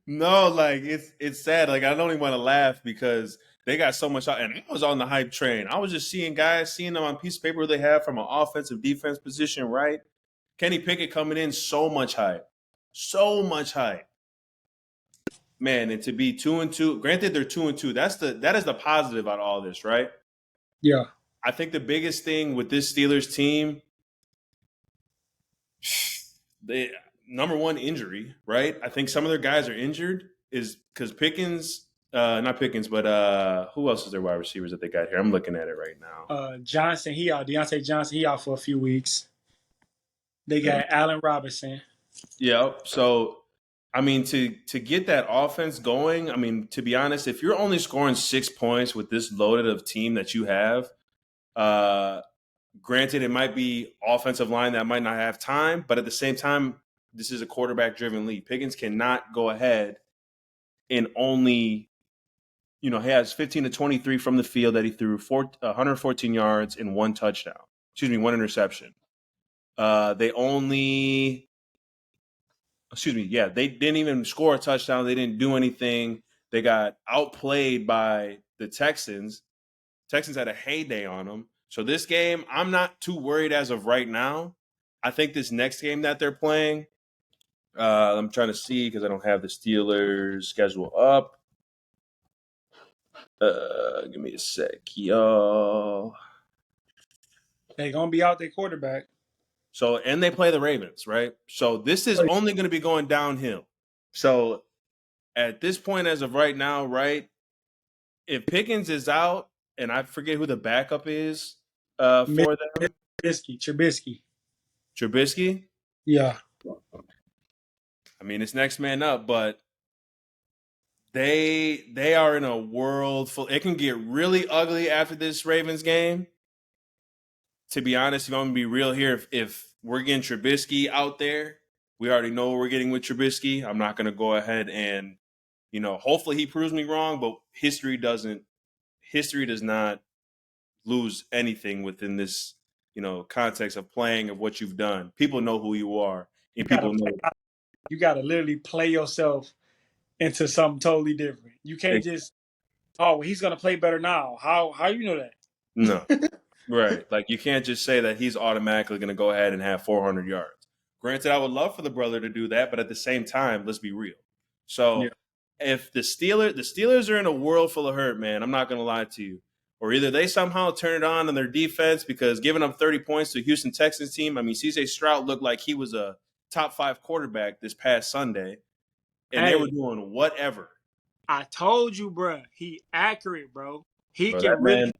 No, like it's sad. Like I don't even want to laugh because they got so much out, and I was on the hype train. I was just seeing them on piece of paper they have from an offensive defense position, right? Kenny Pickett coming in, so much hype, man. And to be 2-2, granted they're 2-2. That is the positive out of all this, right? Yeah. I think the biggest thing with this Steelers team, they number one injury, right? I think some of their guys are injured is because Pickens, not Pickens, but who else is their wide receivers that they got here? I'm looking at it right now. Johnson, he out. Deontay Johnson, he out for a few weeks. They got Allen Robinson. Yeah. So, I mean, to get that offense going, I mean, to be honest, if you're only scoring 6 points with this loaded of team that you have, granted, it might be offensive line that might not have time, but at the same time, this is a quarterback-driven league. Pickens cannot go ahead and only, he has 15 to 23 from the field that he threw, 114 yards and one touchdown. Excuse me, one interception. They didn't even score a touchdown. They didn't do anything. They got outplayed by the Texans. Texans had a heyday on them. So this game, I'm not too worried as of right now. I think this next game that they're playing, I'm trying to see because I don't have the Steelers schedule up. Give me a sec, y'all. They're going to be out their quarterback. So, and they play the Ravens, right? So this is only going to be going downhill. So at this point, as of right now, right, if Pickens is out, and I forget who the backup is for them. Trubisky. Trubisky? Yeah. I mean, it's next man up, but they are in a world full. It can get really ugly after this Ravens game. To be honest, if I'm going to be real here, if we're getting Trubisky out there, we already know what we're getting with Trubisky. I'm not going to go ahead and, hopefully he proves me wrong, but history does not lose anything within this, context of playing of what you've done. People know who you are, and people know. You got to literally play yourself into something totally different. You can't just, he's going to play better now. How you know that? No. Right. Like you can't just say that he's automatically going to go ahead and have 400 yards. Granted, I would love for the brother to do that, but at the same time, let's be real. So if the Steelers are in a world full of hurt, man, I'm not going to lie to you. Or either they somehow turn it on their defense because giving up 30 points to a Houston Texans team, I mean, C.J. Stroud looked like he was a top 5 quarterback this past Sunday, and they were doing whatever. I told you, bro. He accurate, bro. He can really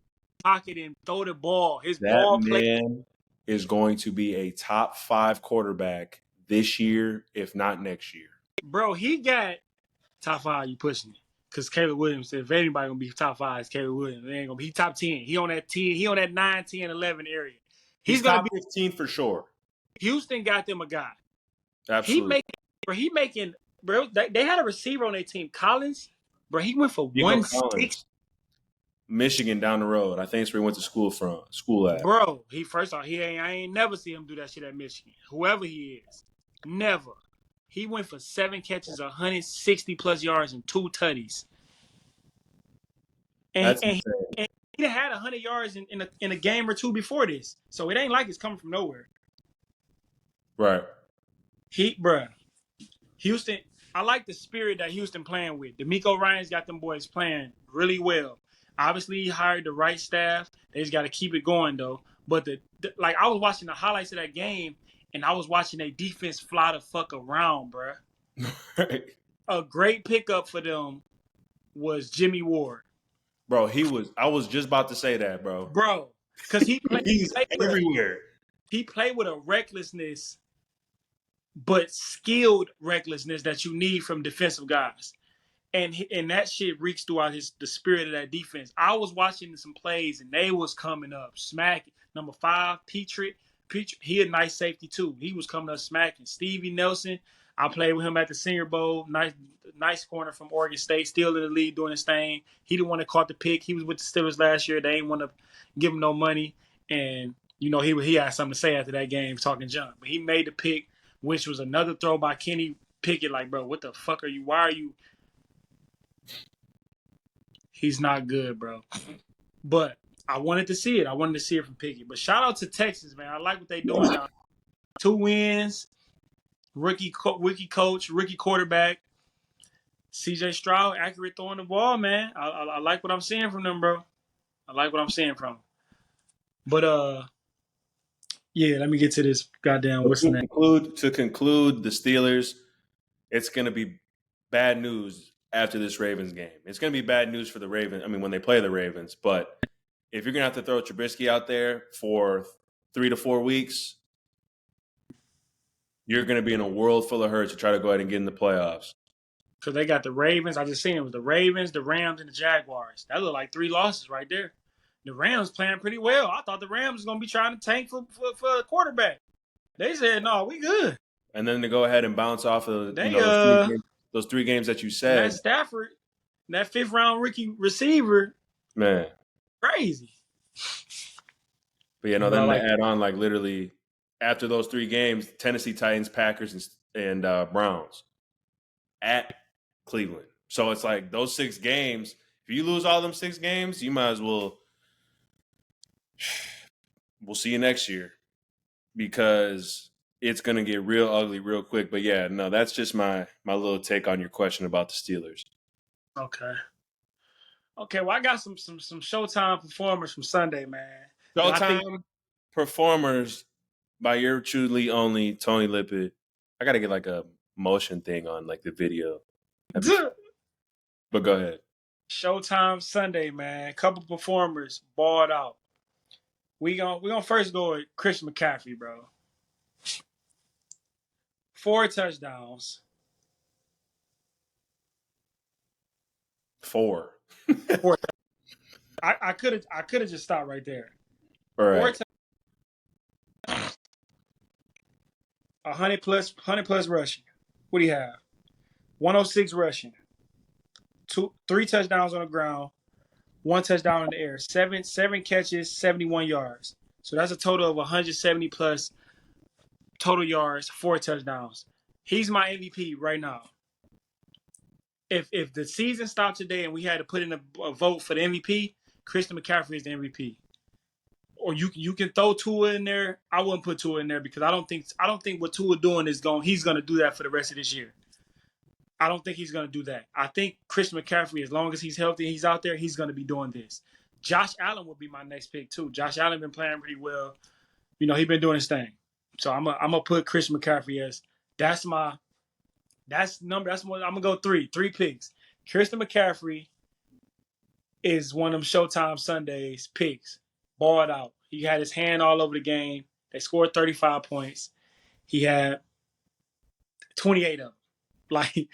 pocket and throw the ball. That man is going to be a top 5 quarterback this year, if not next year. Bro, he got top 5. You pushing it because Caleb Williams. If anybody gonna be top 5, it's Caleb Williams. They ain't gonna be. He top 10. He on that 10. He on that 9, 10, 11 area. He's gonna be 15 for sure. Houston got them a guy. Absolutely. He making. Bro, they had a receiver on their team, Collins. Bro, he went for 160. Michigan down the road. I think it's where he went to school at. Bro, I ain't never see him do that shit at Michigan. Whoever he is. Never. He went for 7 catches, 160 plus yards, and 2 tutties. And he had 100 yards in a game or two before this. So it ain't like it's coming from nowhere. Right. Houston, I like the spirit that Houston playing with. D'Amico Ryan's got them boys playing really well. Obviously, he hired the right staff. They just got to keep it going, though. But like I was watching the highlights of that game, and I was watching their defense fly the fuck around, bro. Right. A great pickup for them was Jimmy Ward, Bro, I was just about to say that, bro. bro, because He's everywhere. he played with a recklessness, but skilled recklessness that you need from defensive guys. And that shit reeks throughout the spirit of that defense. I was watching some plays and they was coming up smacking. Number 5, Petrie, he a nice safety too. He was coming up smacking. Stevie Nelson, I played with him at the Senior Bowl. Nice corner from Oregon State, still in the league doing his thing. He the one that caught the pick. He was with the Steelers last year. They ain't want to give him no money, and he had something to say after that game, talking junk. But he made the pick, which was another throw by Kenny Pickett. Like, bro, what the fuck are you? Why are you? He's not good, bro. But I wanted to see it. I wanted to see it from Pickett. But shout out to Texas, man. I like what they doing now. 2 wins, rookie coach, rookie quarterback. CJ Stroud, accurate throwing the ball, man. I like what I'm seeing from them, bro. I like what I'm seeing from them. But yeah, let me get to this goddamn what's the name? To conclude, the Steelers, it's going to be bad news after this Ravens game. It's going to be bad news for the Ravens. I mean, when they play the Ravens, but if you're going to have to throw Trubisky out there for 3 to 4 weeks, you're going to be in a world full of hurt to try to go ahead and get in the playoffs. Because they got the Ravens. I just seen it with the Ravens, the Rams, and the Jaguars. That looked like 3 losses right there. The Rams playing pretty well. I thought the Rams was going to be trying to tank for a quarterback. They said, no, we good. And then to go ahead and bounce off of those 3 games that you said. That Stafford, that 5th-round rookie receiver, man, crazy. But then to add on, like literally after those 3 games, Tennessee Titans, Packers, and Browns at Cleveland. So it's like those 6 games. If you lose all them 6 games, you might as well. We'll see you next year because it's going to get real ugly real quick. But yeah, no, that's just my little take on your question about the Steelers. Okay, well, I got some Showtime performers from Sunday, man. Showtime performers by your truly only Tony Lippett. I got to get like a motion thing on like the video. But go ahead. Showtime Sunday, man. Couple performers balled out. We gonna first go with Christian McCaffrey, bro. 4 touchdowns. 4. I could have just stopped right there. All right. 100 plus rushing. What do you have? 106 rushing. 3 touchdowns on the ground. 1 touchdown in the air. 7 catches, 71 yards. So that's a total of 170 plus total yards, 4 touchdowns. He's my MVP right now. If the season stopped today and we had to put in a vote for the MVP, Christian McCaffrey is the MVP. Or you can throw Tua in there. I wouldn't put Tua in there because I don't think what Tua doing he's gonna do that for the rest of this year. I don't think he's gonna do that. I think Christian McCaffrey, as long as he's healthy and he's out there, he's gonna be doing this. Josh Allen would be my next pick too. Josh Allen been playing pretty well. He's been doing his thing. So I'm gonna put Christian McCaffrey as I'm gonna go 3 picks. Christian McCaffrey is one of them Showtime Sundays picks. Balled out. He had his hand all over the game. They scored 35 points. He had 28 of them. Like,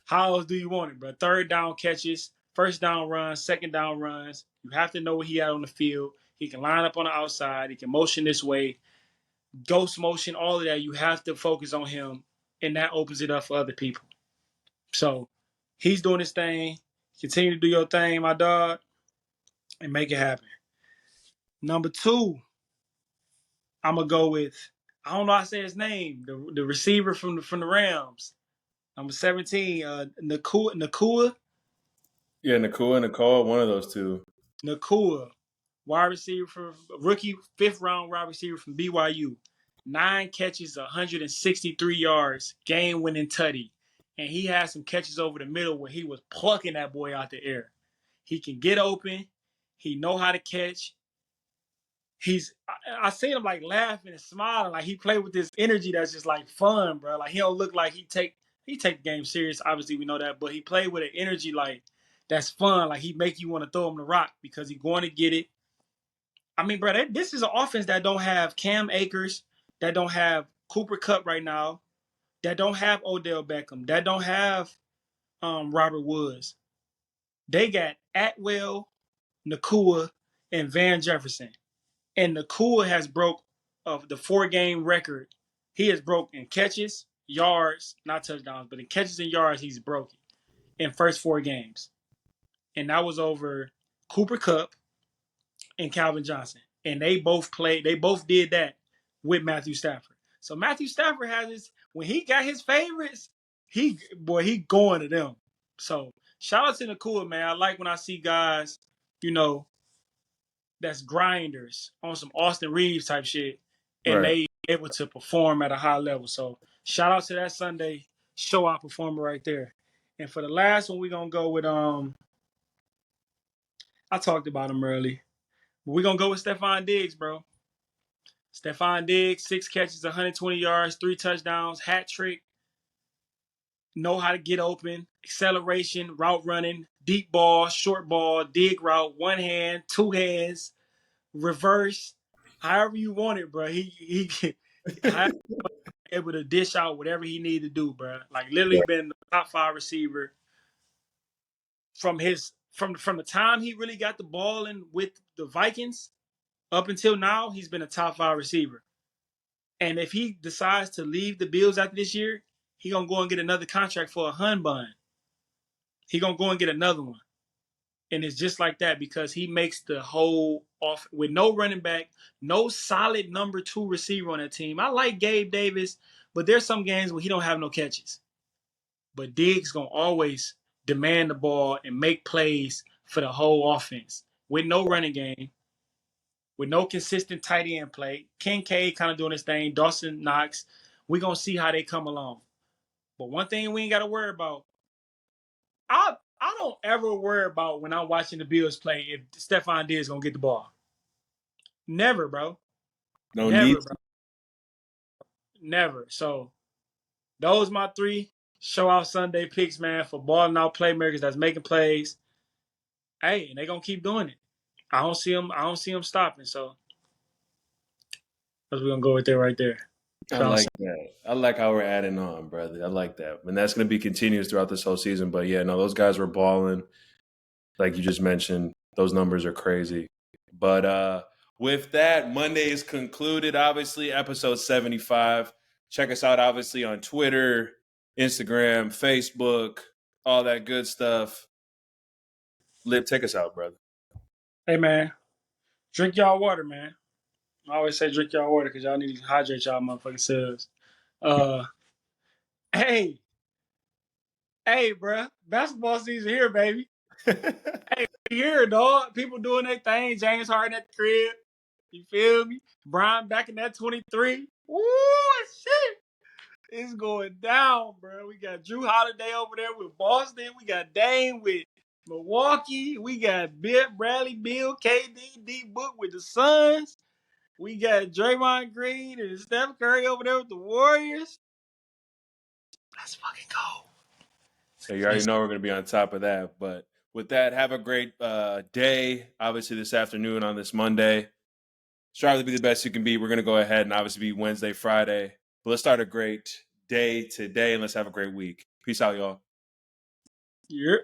how else do you want it, bro? 3rd down catches, 1st down runs, 2nd down runs. You have to know what he had on the field. He can line up on the outside. He can motion this way, ghost motion, all of that. You have to focus on him, and that opens it up for other people. So he's doing his thing. Continue to do your thing, my dog, and make it happen. Number 2, I'm going to go with, I don't know how to say his name, the receiver from the Rams. Number 17, Nakua. Yeah, Nakua, one of those 2. Nakua, wide receiver rookie, 5th-round wide receiver from BYU. 9 catches, 163 yards, game-winning tutty. And he had some catches over the middle where he was plucking that boy out the air. He can get open. He know how to catch. I seen him like laughing and smiling, like he played with this energy that's just like fun, bro. Like he don't look like he take the game serious. Obviously, we know that, but he played with an energy like that's fun. Like he make you want to throw him the rock because he's going to get it. I mean, bro, this is an offense that don't have Cam Akers, that don't have Cooper Kupp right now, that don't have Odell Beckham, that don't have Robert Woods. They got Atwell, Nakua, and Van Jefferson. And Nakua has broke of the 4-game record. He has broke in catches, yards, not touchdowns, but in catches and yards, he's broken in first 4 games. And that was over Cooper Kupp and Calvin Johnson. And they both did that with Matthew Stafford. So Matthew Stafford has his, when he got his favorites, he going to them. So shout out to Nakua, man. I like when I see guys, that's grinders on some Austin Reeves type shit, and Right. they able to perform at a high level. So shout out to that Sunday show out performer right there. And for the last one, we're gonna go with I talked about him early. We're gonna go with Stephon Diggs, bro. Stephon Diggs, 6 catches, 120 yards, 3 touchdowns, hat trick, know how to get open, acceleration, route running, deep ball, short ball, dig route, one hand, 2 hands, reverse, however you want it, bro. He able to dish out whatever he needed to do, bro. Like literally been the top 5 receiver from the time he really got the ball in with the Vikings up until now. He's been a top 5 receiver. And if he decides to leave the Bills after this year, he gonna go and get another contract for a hun bun. He gonna go and get another one. And it's just like that because he makes the whole off with no running back, no solid number 2 receiver on that team. I like Gabe Davis, but there's some games where he don't have no catches. But Diggs gonna always demand the ball and make plays for the whole offense with no running game, with no consistent tight end play. Kincaid kind of doing his thing. Dawson Knox. We're gonna see how they come along. But one thing we ain't got to worry about. I don't ever worry about when I'm watching the Bills play if Stephon Diggs gonna get the ball. Never, bro. No need. Never, bro. Never. So those my 3 show out Sunday picks, man, for balling out playmakers that's making plays. Hey, and they gonna keep doing it. I don't see them stopping. So that's what we're gonna go with there right there. I like that. I like how we're adding on, brother. I like that. And that's going to be continuous throughout this whole season. But yeah, no, those guys were balling. Like you just mentioned, those numbers are crazy. But with that, Monday is concluded. Obviously, episode 75. Check us out, obviously, on Twitter, Instagram, Facebook, all that good stuff. Lip, take us out, brother. Hey, man. Drink y'all water, man. I always say drink y'all water because y'all need to hydrate y'all motherfucking selves. Hey, bro. Basketball season here, baby. Hey, here, dog. People doing their thing. James Harden at the crib. You feel me? Brian back in that 23. Woo, shit. It's going down, bro. We got Drew Holiday over there with Boston. We got Dame with Milwaukee. We got Bradley Beal, KD, D-Book with the Suns. We got Draymond Green and Steph Curry over there with the Warriors. Let's fucking go. So you already know we're going to be on top of that. But with that, have a great day. Obviously, this afternoon on this Monday. Strive to be the best you can be. We're going to go ahead and obviously be Wednesday, Friday. But let's start a great day today and let's have a great week. Peace out, y'all. Yeah.